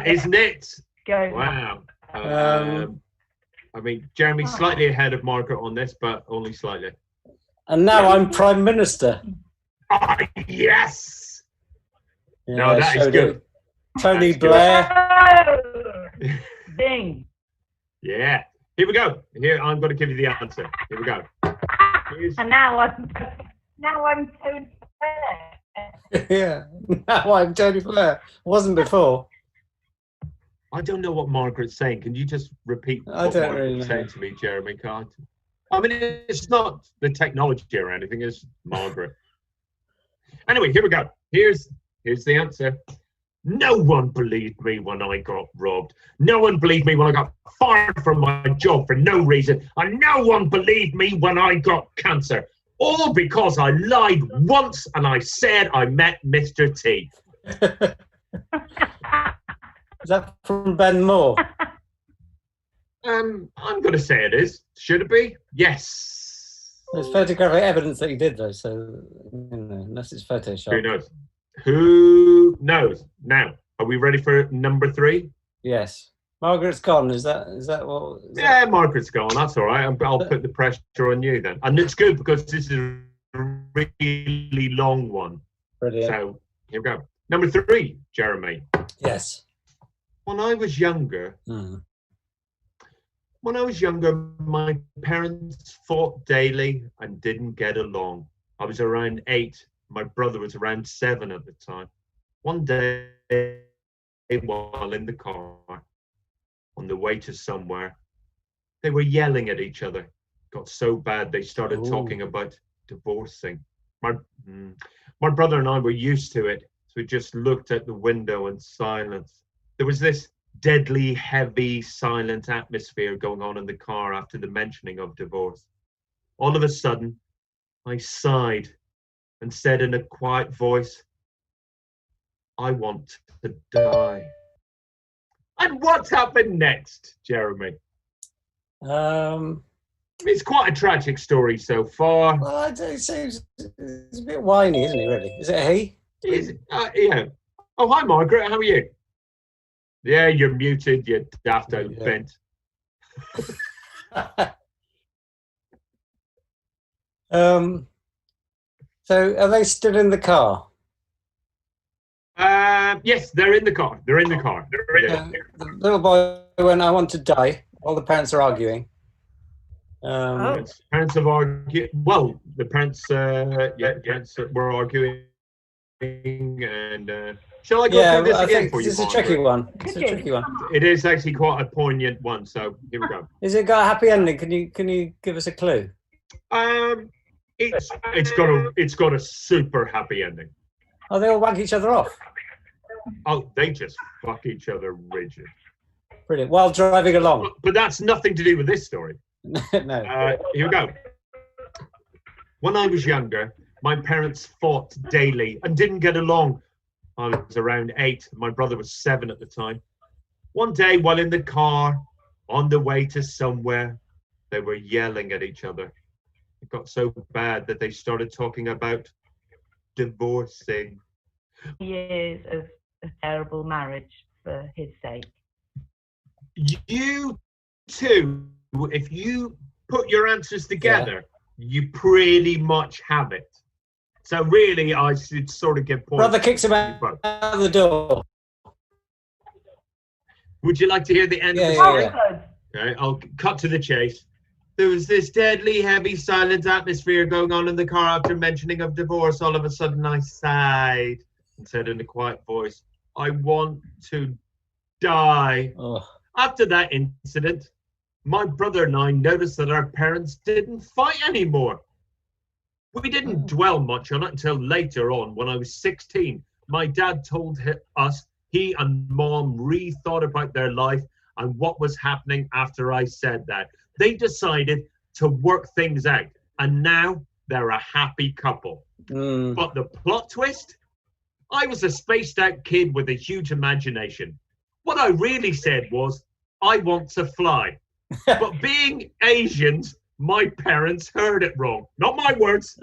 Isn't it? Go. Wow. I mean, Jeremy's slightly ahead of Margaret on this, but only slightly. And now I'm Prime Minister. Ah, yes! Yeah, no, that is good. Tony Blair. Ding. Yeah. Here we go. Here, I'm going to give you the answer. Here we go. And now I'm Tony Blair. Yeah. Now I'm Tony Blair. Wasn't before. I don't know what Margaret's saying. Can you just repeat what Margaret's saying to me, Jeremy? Can't. I mean, it's not the technology or anything. It's Margaret. Anyway, here we go. Here's the answer. No one believed me when I got robbed. No one believed me when I got fired from my job for no reason. And no one believed me when I got cancer. All because I lied once and I said I met Mr. T. Is that from Ben Moore? I'm going to say it is. Should it be? Yes. There's photographic evidence that he did, though, so unless it's Photoshop. Who knows? Who knows? Now, are we ready for number 3? Yes. Margaret's gone. Is that what? Yeah, Margaret's gone. That's all right. I'll put the pressure on you then. And it's good because this is a really long one. Brilliant. So here we go. Number 3, Jeremy. Yes. When I was younger, my parents fought daily and didn't get along. I was around 8. My brother was around 7 at the time. One day, while in the car, on the way to somewhere, they were yelling at each other. Got so bad they started talking about divorcing. My brother and I were used to it, so we just looked at the window in silence. There was this deadly, heavy, silent atmosphere going on in the car after the mentioning of divorce. All of a sudden, I sighed and said in a quiet voice, I want to die. And what happened next, Jeremy? It's quite a tragic story so far. Well, I'd say it's a bit whiny, isn't he, really? Is it a he? Yeah. Oh, hi, Margaret. How are you? Yeah, you're muted, you daft old bent. So are they still in the car? Yes, they're in the car. The little boy went, I want to die. All the parents are arguing. Parents have argued. Well, the parents, parents were arguing. And shall I go through this again for you? It's a tricky one. It's a tricky one. It is actually quite a poignant one. So here we go. Is it got a happy ending? Can you give us a clue? It's got a super happy ending. Oh, they all whack each other off. Oh, they just fuck each other rigid. Brilliant. While driving along. But that's nothing to do with this story. No. Here we go. When I was younger, my parents fought daily and didn't get along. I was around 8. My brother was 7 at the time. One day, while in the car On the way to somewhere, they were yelling at each other. It got so bad that they started talking about divorcing. Years of a terrible marriage for his sake. You two, if you put your answers together, you pretty much have it. So really, I should sort of give points. Brother kicks him out the door. Would you like to hear the end of the story? Okay, I'll cut to the chase. There was this deadly, heavy, silent atmosphere going on in the car after mentioning of divorce. All of a sudden, I sighed and said in a quiet voice, "I want to die." Oh. After that incident, my brother and I noticed that our parents didn't fight anymore. We didn't dwell much on it until later on, when I was 16. My dad told us he and mom rethought about their life and what was happening after I said that. They decided to work things out, and now they're a happy couple. But the plot twist? I was a spaced out kid with a huge imagination. What I really said was, I want to fly. But being Asians, my parents heard it wrong. Not my words.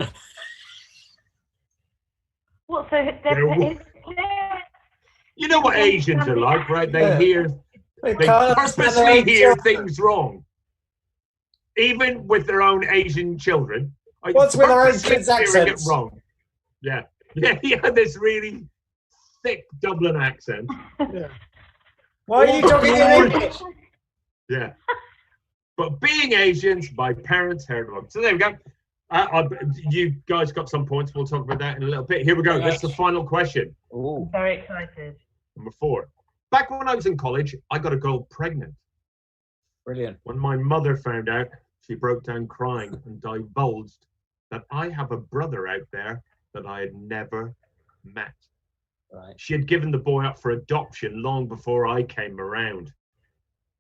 What, so you know what Asians are like, right? They purposely hear things wrong. Even with their own Asian children. What's with our own kids' accents? It wrong. Yeah. Yeah, this really thick Dublin accent. Yeah. Why are you talking in English? Yeah. But being Asians, my parents heard wrong. So there we go. You guys got some points. We'll talk about that in a little bit. Here we go. This is the final question. Ooh. Very excited. Number 4. Back when I was in college, I got a girl pregnant. Brilliant. When my mother found out, she broke down crying and divulged that I have a brother out there that I had never met. Right. She had given the boy up for adoption long before I came around.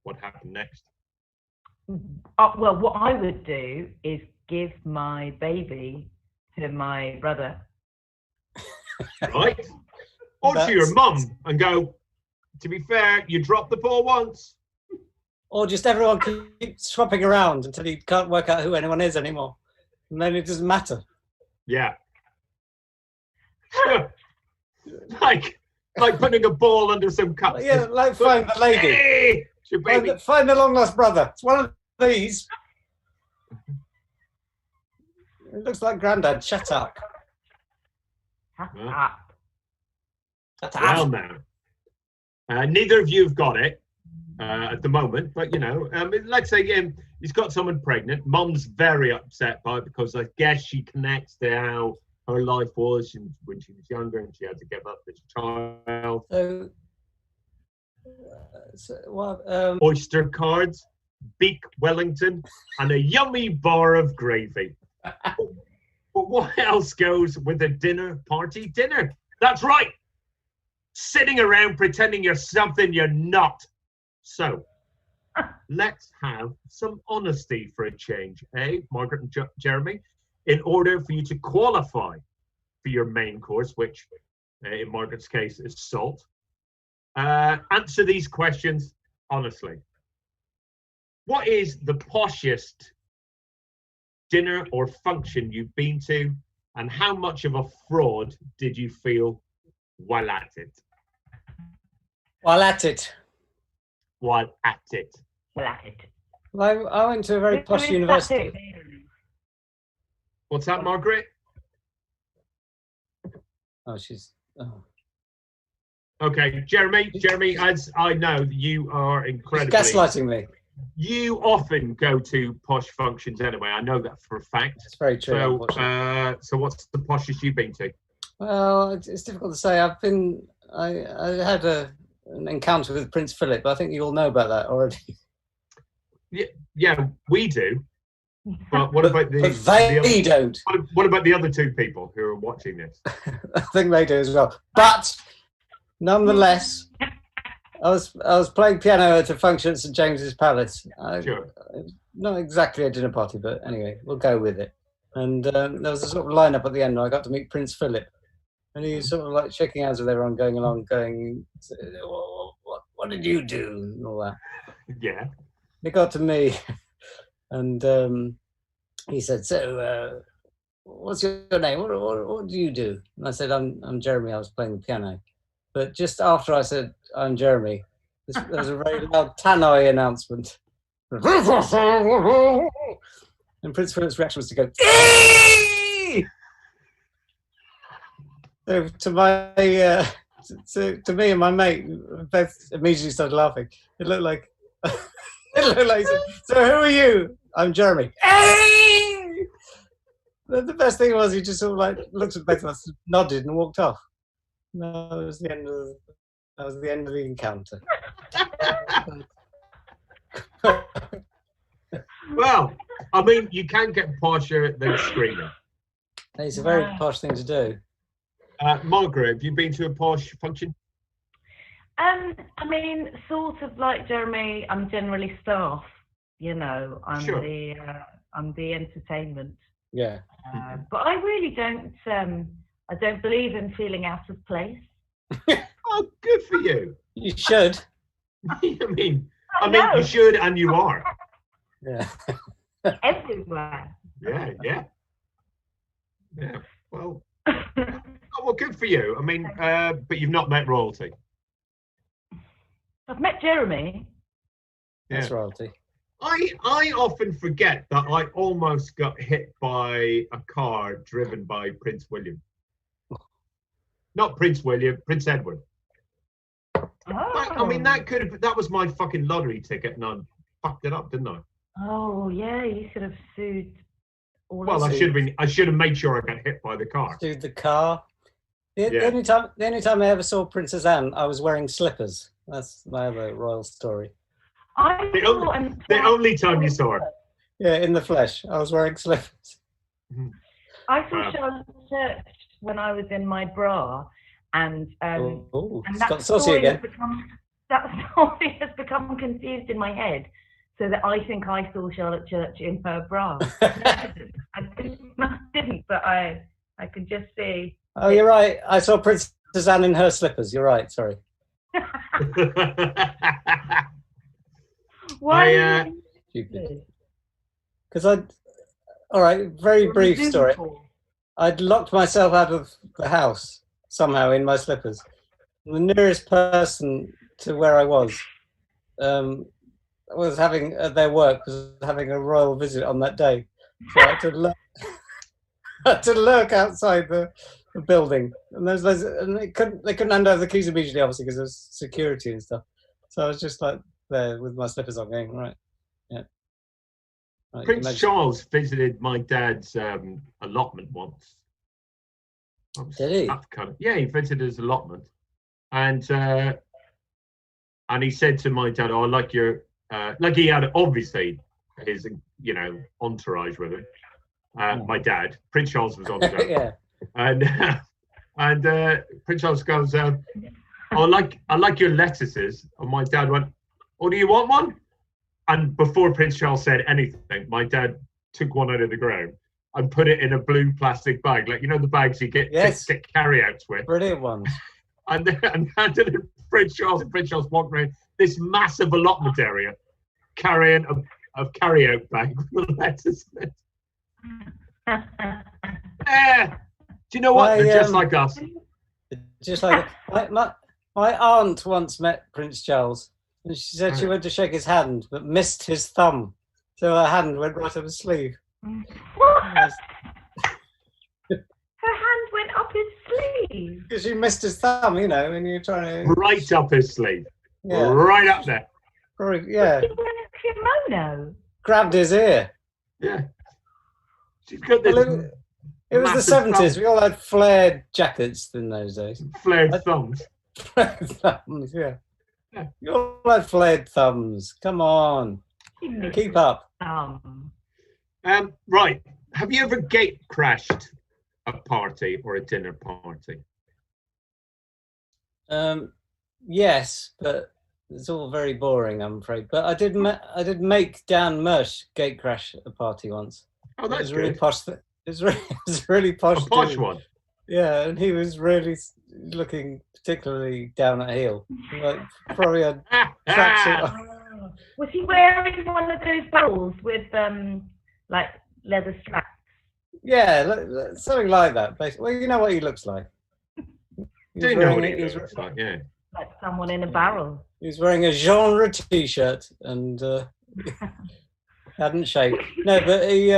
What happened next? Well, what I would do is give my baby to my brother. Right? Or to your mum and go, to be fair, you dropped the ball once. Or just everyone keeps swapping around until you can't work out who anyone is anymore. And then it doesn't matter. Yeah. like putting a ball under some cup. Yeah, like find the lady. Hey, it's your baby. Find the long lost brother. It's one of these. It looks like Grandad. Shut up. Well, now, neither of you have got it at the moment, but you know, let's say he's got someone pregnant. Mum's very upset by it because I guess she connects to how her life was when she was younger and she had to give up this child. Oyster cards, beak Wellington, and a yummy bar of gravy. But what else goes with a dinner party dinner? That's right. Sitting around pretending you're something you're not. So, let's have some honesty for a change, eh, Margaret and Jeremy? In order for you to qualify for your main course, which in Margaret's case is salt, answer these questions honestly. What is the poshest dinner or function you've been to, and how much of a fraud did you feel while at it? While at it. While at it. While at it. Well, I went to a very posh university. What's that, Margaret? Oh, she's... Oh. Okay, Jeremy, as I know, you are incredibly... She's gaslighting me. You often go to posh functions anyway. I know that for a fact. It's very true. So what's the poshest you've been to? Well, it's difficult to say. I had an encounter with Prince Philip, but I think you all know about that already. Yeah, we do. But what about they don't. What about the other 2 people who are watching this? I think they do as well. But nonetheless, I was playing piano at a function at St James's Palace. Sure. Not exactly a dinner party, but anyway, we'll go with it. And there was a sort of lineup at the end, and I got to meet Prince Philip. And he was sort of like shaking hands with everyone, going, what did you do? And all that. Yeah. it got to me, and he said, "So, what's your name? What do you do?" And I said, "I'm Jeremy. I was playing the piano." But just after I said I'm Jeremy, there was a very loud tannoy announcement. And Prince Philip's reaction was to go, "Eee!" So to my to me and my mate, both immediately started laughing. It looked like he said, "So who are you?" "I'm Jeremy." "Eee!" The best thing was he just sort of like looked at both of us, nodded, and walked off. No, that was the end of the encounter. Well, I mean, you can get posher than screaming. It's a very posh thing to do. Margaret, have you been to a posh function? I mean, sort of like Jeremy. I'm generally staff. You know, I'm Sure. I'm the entertainment. Yeah. But I really don't. I don't believe in feeling out of place. Oh, good for you. You should. I mean, know. you should, and you are. Yeah. Everywhere. Yeah. Well, well, good for you. I mean, but you've not met royalty. I've met Jeremy. That's royalty. I often forget that I almost got hit by a car driven by Prince William. Not Prince William, Prince Edward. Oh. I mean, that was my fucking lottery ticket, and I fucked it up, didn't I? Oh yeah, you should have sued. Well, I should have made sure I got hit by the car. Sued the car. The only time I ever saw Princess Anne, I was wearing slippers. That's my other royal story. The only time you saw her. Yeah, in the flesh. I was wearing slippers. I saw Charlotte Church when I was in my bra, and that story has become confused in my head, so that I think I saw Charlotte Church in her bra. I didn't, but I could just see. Oh, you're right. I saw Princess Anne in her slippers. You're right. Sorry. Why? Because all right, very brief story. I'd locked myself out of the house somehow in my slippers. The nearest person to where I was having having a royal visit on that day. So I had to lurk outside the building, and they couldn't hand over the keys immediately, obviously, because there's security and stuff. So I was just like there with my slippers on, going right. Right, Prince Charles visited my dad's allotment once. Did he? Yeah, he visited his allotment, and he said to my dad, "Oh, I like your like he had obviously his entourage with him." My dad, Prince Charles, was on the go. Yeah. And Prince Charles goes, "I like your lettuces," and my dad went, "Oh, do you want one?" And before Prince Charles said anything, my dad took one out of the ground and put it in a blue plastic bag, like the bags you get carryouts with. Brilliant ones. And handed it to Prince Charles, and Prince Charles walked around this massive allotment area, carrying a carryout bag with lettuce in it. Do you know what? They're just like us. Just like my aunt once met Prince Charles. And she said she went to shake his hand, but missed his thumb. So her hand went right up his sleeve. What? Her hand went up his sleeve? Because she missed his thumb, when you're trying to... Right up his sleeve. Yeah. Right up there. Probably, yeah. He wore a kimono. Grabbed his ear. Yeah. She's got this... It was the 70s. We all had flared jackets in those days. Flared thumbs. Flared thumbs, yeah. You all had flared thumbs. Come on. Keep up. Right. Have you ever gate crashed a party or a dinner party? Yes, but it's all very boring, I'm afraid. But I did make Dan Mersch gate crash a party once. Oh, that's it was really posh. It was really posh. A posh one. Yeah, and he was really looking particularly down at heel. Like probably a tracksuit. Was he wearing one of those barrels with like leather straps? Yeah, something like that. Basically. Well, you know what he looks like. Do you know what he looks like? Yeah. Like someone in a barrel. He's wearing a genre T-shirt and hadn't shaved. No, but he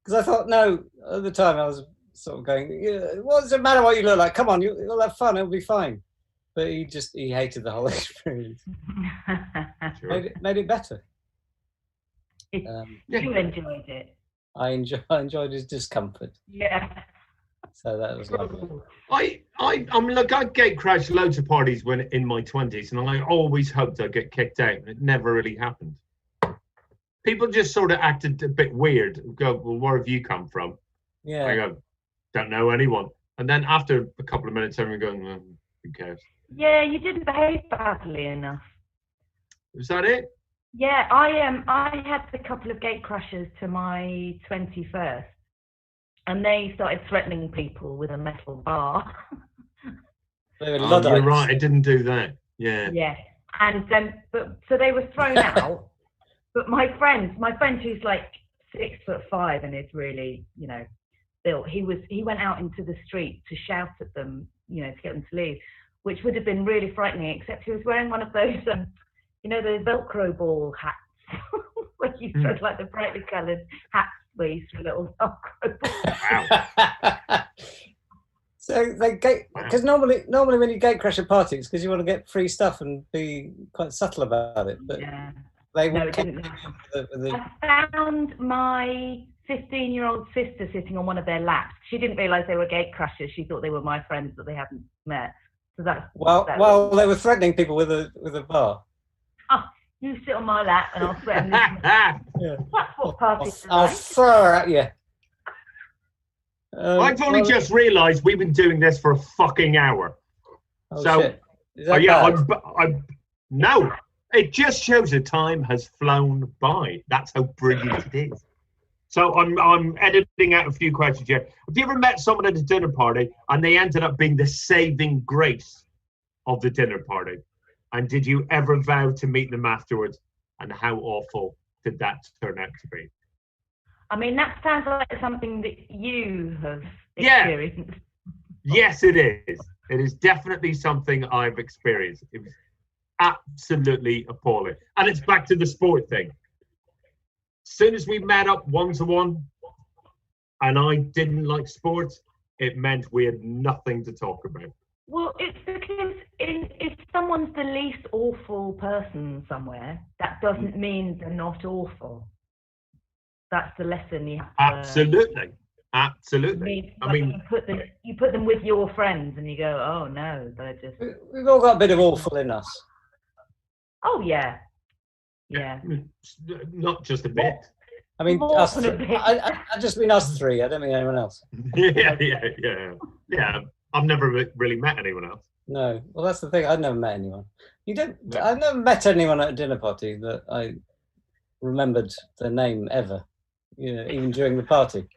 because I thought no at the time I was sort of going, yeah, what does it matter what you look like? Come on, you'll have fun. It'll be fine. But he hated the whole experience. Sure. Made it better. You enjoyed it. I enjoyed his discomfort. Yeah. So that was lovely. I gate crashed loads of parties when in my 20s, and I always hoped I'd get kicked out, and it never really happened. People just sort of acted a bit weird. Go, well, where have you come from? Yeah. I go, don't know anyone. And then after a couple of minutes, everyone going, well, who cares? Yeah, you didn't behave badly enough. Was that it? Yeah, I had a couple of gate crashers to my 21st, and they started threatening people with a metal bar. They were you're right, I didn't do that. Yeah. Yeah, and so they were thrown out. But my friend who's like 6'5" and is really, built, he went out into the street to shout at them, to get them to leave, which would have been really frightening, except he was wearing one of those, those Velcro ball hats, where you throw like the brightly coloured hats where you throw little Velcro balls. Wow. So they because normally when you gate crash a party, it's because you want to get free stuff and be quite subtle about it. But yeah. it didn't happen. I found my 15-year-old sister sitting on one of their laps. She didn't realise they were gate crashers. She thought they were my friends that they hadn't met. So that's they were threatening people with a bar. Oh, you sit on my lap and I'll threaten you. Yeah. That's what parties are I'll like. throw her at you. I've only just realised we've been doing this for a fucking hour. Oh, so, shit. Is that bad? No. It just shows the time has flown by. That's how brilliant it is. So I'm editing out a few questions here. Have you ever met someone at a dinner party and they ended up being the saving grace of the dinner party? And did you ever vow to meet them afterwards? And how awful did that turn out to be? I mean, that sounds like something that you have experienced. Yes, it is. It is definitely something I've experienced. It was absolutely appalling. And it's back to the sport thing. As soon as we met up one-to-one and I didn't like sports, it meant we had nothing to talk about. Well, it's because if someone's the least awful person somewhere, that doesn't mean they're not awful. That's the lesson you have to Absolutely. I mean, you put them with your friends and you go, oh no, they're just... We've all got a bit of awful in us. Oh, yeah. Yeah. Not just a bit. I mean, I just mean us three. I don't mean anyone else. Yeah. I've never really met anyone else. No. Well, that's the thing. I've never met anyone. I've never met anyone at a dinner party that I remembered their name ever, even during the party.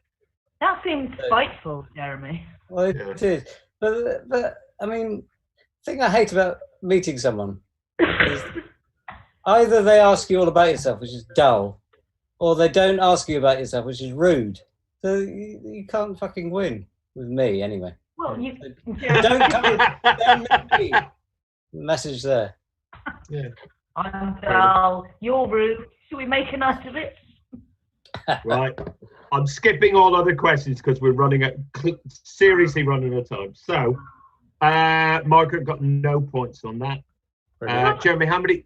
That seems spiteful, Jeremy. Well, it is. But I mean, the thing I hate about meeting someone is either they ask you all about yourself, which is dull, or they don't ask you about yourself, which is rude. So you can't fucking win with me, anyway. Well, you don't come with me. Message there. Yeah. I'm dull. You're rude. Should we make a night of it? Right. I'm skipping all other questions because we're seriously running out of time. So, Margaret got no points on that. Jeremy, how many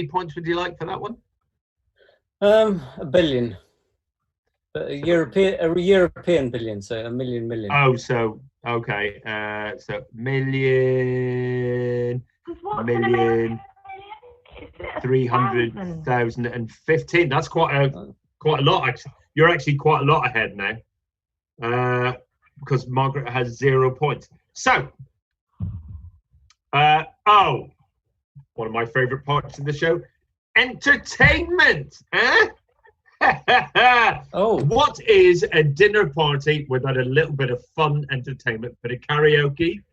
points would you like for that one? 1 billion. But a European billion, so a million. Oh, so okay. So million. 300,015. That's quite a lot. Actually, you're actually quite a lot ahead now, because Margaret has 0 points. So, one of my favourite parts of the show, entertainment. What is a dinner party without a little bit of fun entertainment? Bit of karaoke,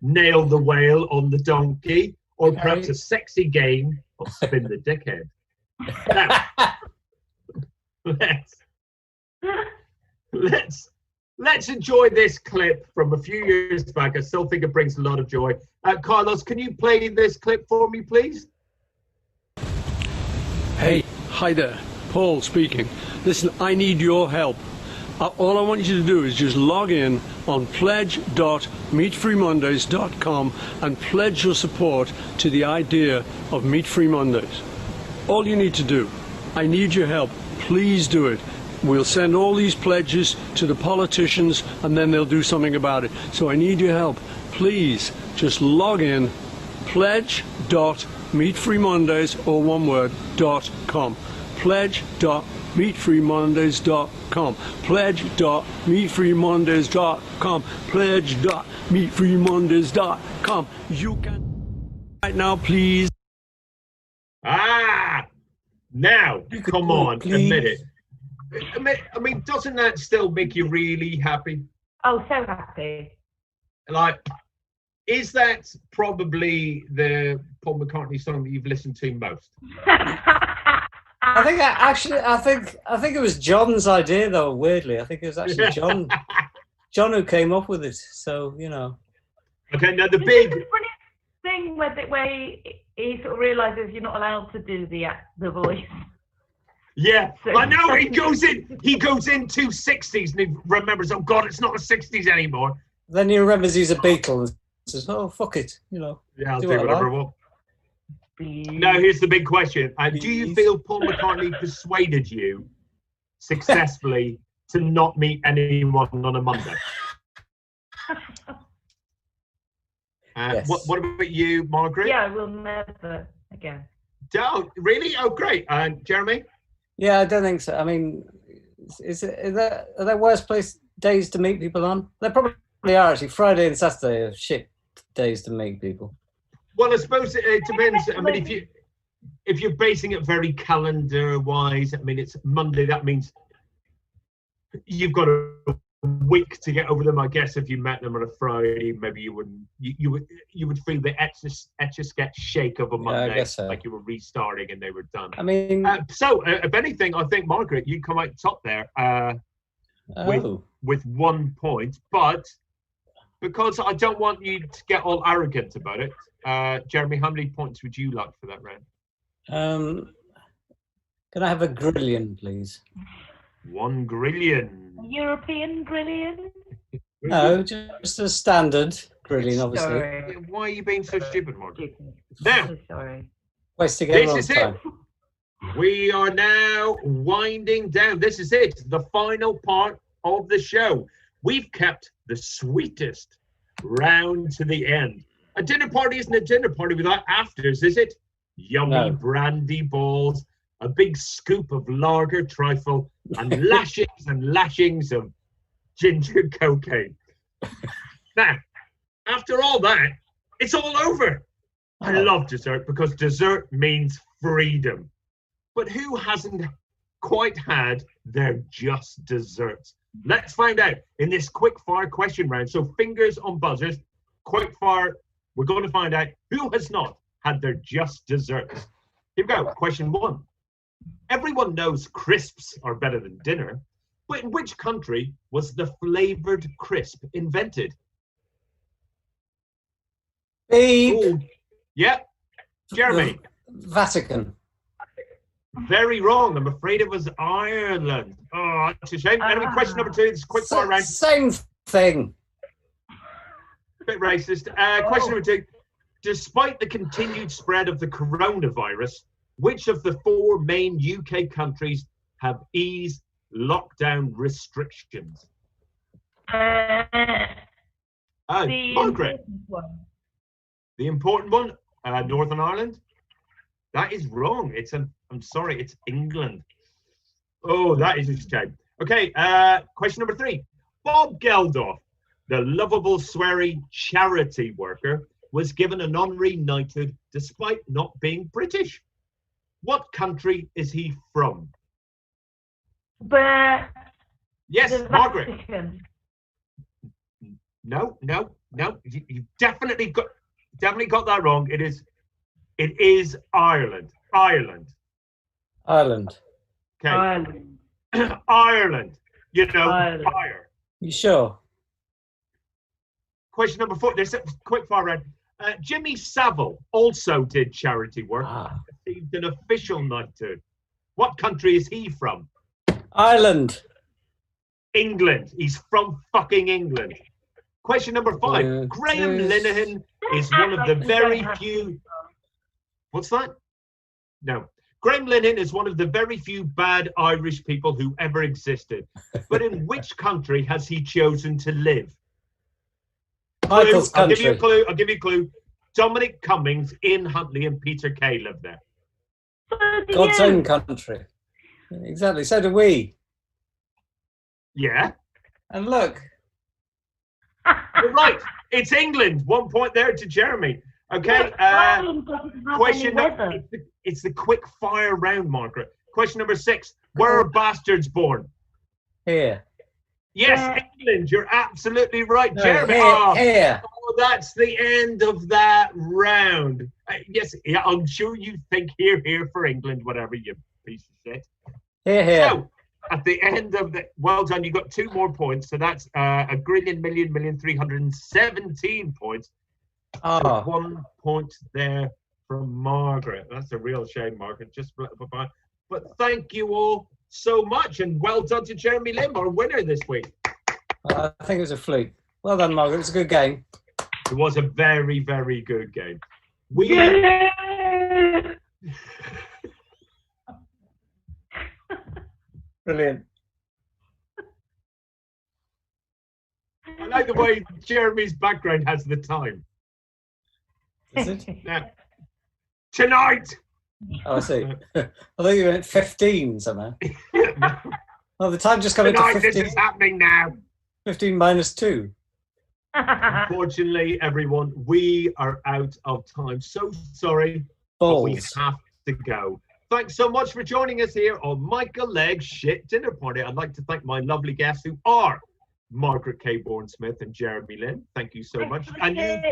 nail the whale on the donkey, or perhaps a sexy game of spin the dickhead? Now, let's enjoy this clip from a few years back. I still think it brings a lot of joy. Carlos, can you play this clip for me, please? Hey, hi there, Paul speaking. Listen, I need your help. All I want you to do is just log in on pledge.meatfreemondays.com and pledge your support to the idea of Meat Free Mondays. All you need to do, I need your help, please do it. We'll send all these pledges to the politicians and then they'll do something about it. So I need your help. Please just log in, pledge.meatfreemondays, or one word, .com. Pledge.meatfreemondays.com. Pledge.meatfreemondays.com. Pledge.meatfreemondays.com. You can right now, please. Now, come on, please. admit it. I mean, doesn't that still make you really happy? Oh, so happy. Like, is that probably the Paul McCartney song that you've listened to most? I think it was John's idea, though. Weirdly, I think it was actually John who came up with it. So you know. Okay, now the big thing where he sort of realizes you're not allowed to do the voice. Yeah, So, I know. He goes into 60s and he remembers, oh God, it's not the 60s anymore. Then he remembers he's a Beatle and says, "Oh fuck it," you know. Yeah, I'll do whatever I want. Now, here's the big question. Do you feel Paul McCartney persuaded you successfully to not meet anyone on a Monday? Yes. What about you, Margaret? Yeah, I will never again. Don't really? Oh, great. And Jeremy? Yeah, I don't think so. I mean, are there worse days to meet people on? There probably are, actually. Friday and Saturday are shit days to meet people. Well, I suppose it depends. I mean, if you're basing it very calendar-wise, I mean, it's Monday. That means you've got a week to get over them. I guess if you met them on a Friday, maybe you wouldn't. You would feel the etch-a-sketch shake of a Monday, I guess so. like you were restarting and they were done. I mean, so if anything, I think Margaret, you come out top there with 1 point, but because I don't want you to get all arrogant about it. Jeremy, how many points would you like for that round? Can I have a grillion, please? 1 grillion. European grillion? No, just a standard grillion, obviously. Sorry. Why are you being so stupid, Margaret? Now, So sorry. Wasting this everyone's is time. it. We are now winding down. This is it, the final part of the show. We've kept the sweetest round to the end. A dinner party isn't a dinner party without afters, is it? Yummy brandy balls, a big scoop of lager trifle, and lashings of ginger cocaine. Now, after all that, it's all over. I love dessert because dessert means freedom. But who hasn't quite had their just desserts? Let's find out in this quick fire question round. So fingers on buzzers, quick fire. We're going to find out who has not had their just desserts. Here we go. Question 1. Everyone knows crisps are better than dinner, but in which country was the flavored crisp invented? Beep. Ooh. Yep. Jeremy. Vatican. Very wrong. I'm afraid it was Ireland. Oh, it's a shame. Anyway, question number 2. This is quick fire round. Same thing. Bit racist. Question number 2. Despite the continued spread of the coronavirus, which of the 4 main UK countries have eased lockdown restrictions? The Margaret. important one. The important one, Northern Ireland. That is wrong. I'm sorry, it's England. Oh, that is a shame. Okay, question number 3. Bob Geldof, the lovable, sweary charity worker, was given an honorary knighthood despite not being British. What country is he from? But Yes, the Margaret. Vatican. No. You definitely got that wrong. It is Ireland. Ireland. Ireland. Okay. Ireland. Ireland. You know, Ireland. fire. You sure? Question number 4. There's a quick fire round. Jimmy Savile also did charity work. Ah. Received an official knighthood. What country is he from? Ireland. England. He's from fucking England. Question number 5. Graham Linehan is one of the very few. What's that? No. Graham Linehan is one of the very few bad Irish people who ever existed. But in which country has he chosen to live? Michael's I'll country. give you a clue. I'll give you a clue. Dominic Cummings, Ian Huntley, and Peter Kay live there. God's own country. Exactly. So do we. Yeah, And look. you're right. It's England. 1 point there to Jeremy. Okay. Ireland doesn't have Question. any weather. It's the quick fire round, Margaret. Question number 6. Where are bastards born? Here. Yes, England. You're absolutely right, No, Jeremy. here. Oh, Here. oh, that's the end of that round. Yes, yeah, I'm sure you think here for England, whatever, you piece of shit. Here. Here. So, at the end of the, well done, you got 2 more points. So that's a grillion, million, 317 points. Ah. So 1 point there from Margaret. That's a real shame, Margaret. Just but thank you all so much, and well done to Jeremy Lim, our winner this week. I think it was a fluke. Well done, Margaret. It was a good game. It was a very, very good game. Brilliant. I like the way Jeremy's background has the time. Is it? Now, tonight. Oh, I see. I thought you meant 15 somehow. Oh, the time just coming to Tonight, 15. this is happening now. 15 minus 2. Unfortunately, everyone, we are out of time. So sorry, but we Balls. have to go. Thanks so much for joining us here on Michael Legge Shit Dinner Party. I'd like to thank my lovely guests who are Margaret K. Bourne-Smith and Jeremy Lynn. Thank you so much. And you've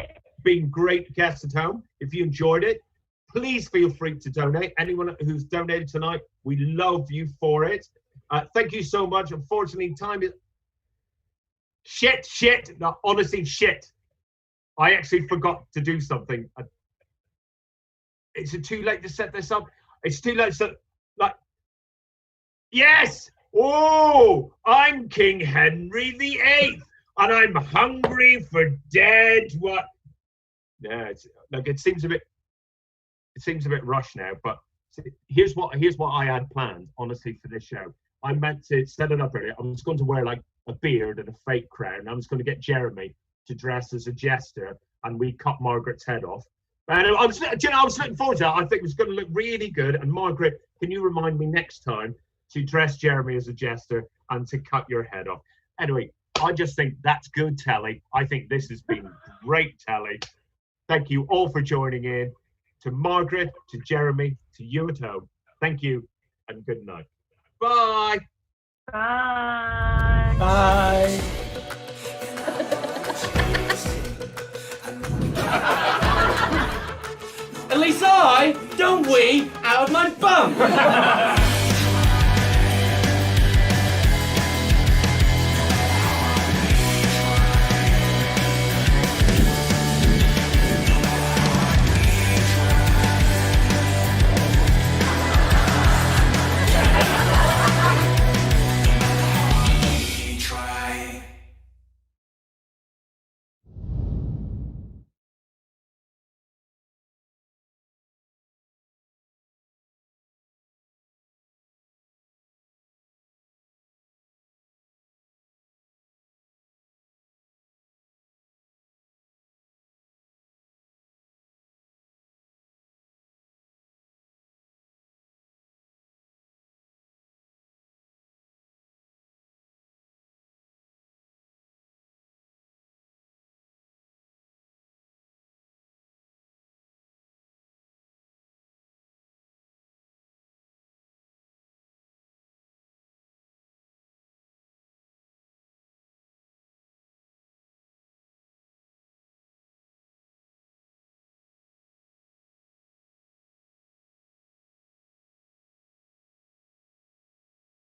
been great guests at home. If you enjoyed it, please feel free to donate. Anyone who's donated tonight, we love you for it. Thank you so much. Unfortunately, time is... Shit. No, honestly, shit. I actually forgot to do something. Is it too late to set this up? It's too late to... Like... Yes! Oh! I'm King Henry VIII, and I'm hungry for dead what... Yeah, it's, like, it seems a bit rushed now, but here's what I had planned, honestly, for this show. I meant to set it up earlier. I was going to wear like a beard and a fake crown. I was going to get Jeremy to dress as a jester, and we cut Margaret's head off. And I was looking forward to that. I think it was going to look really good. And Margaret, can you remind me next time to dress Jeremy as a jester and to cut your head off? Anyway, I just think that's good telly. I think this has been great telly. Thank you all for joining in. To Margaret, to Jeremy, to you at home, thank you and good night. Bye. Bye. Bye. At least I don't wee out of my bum.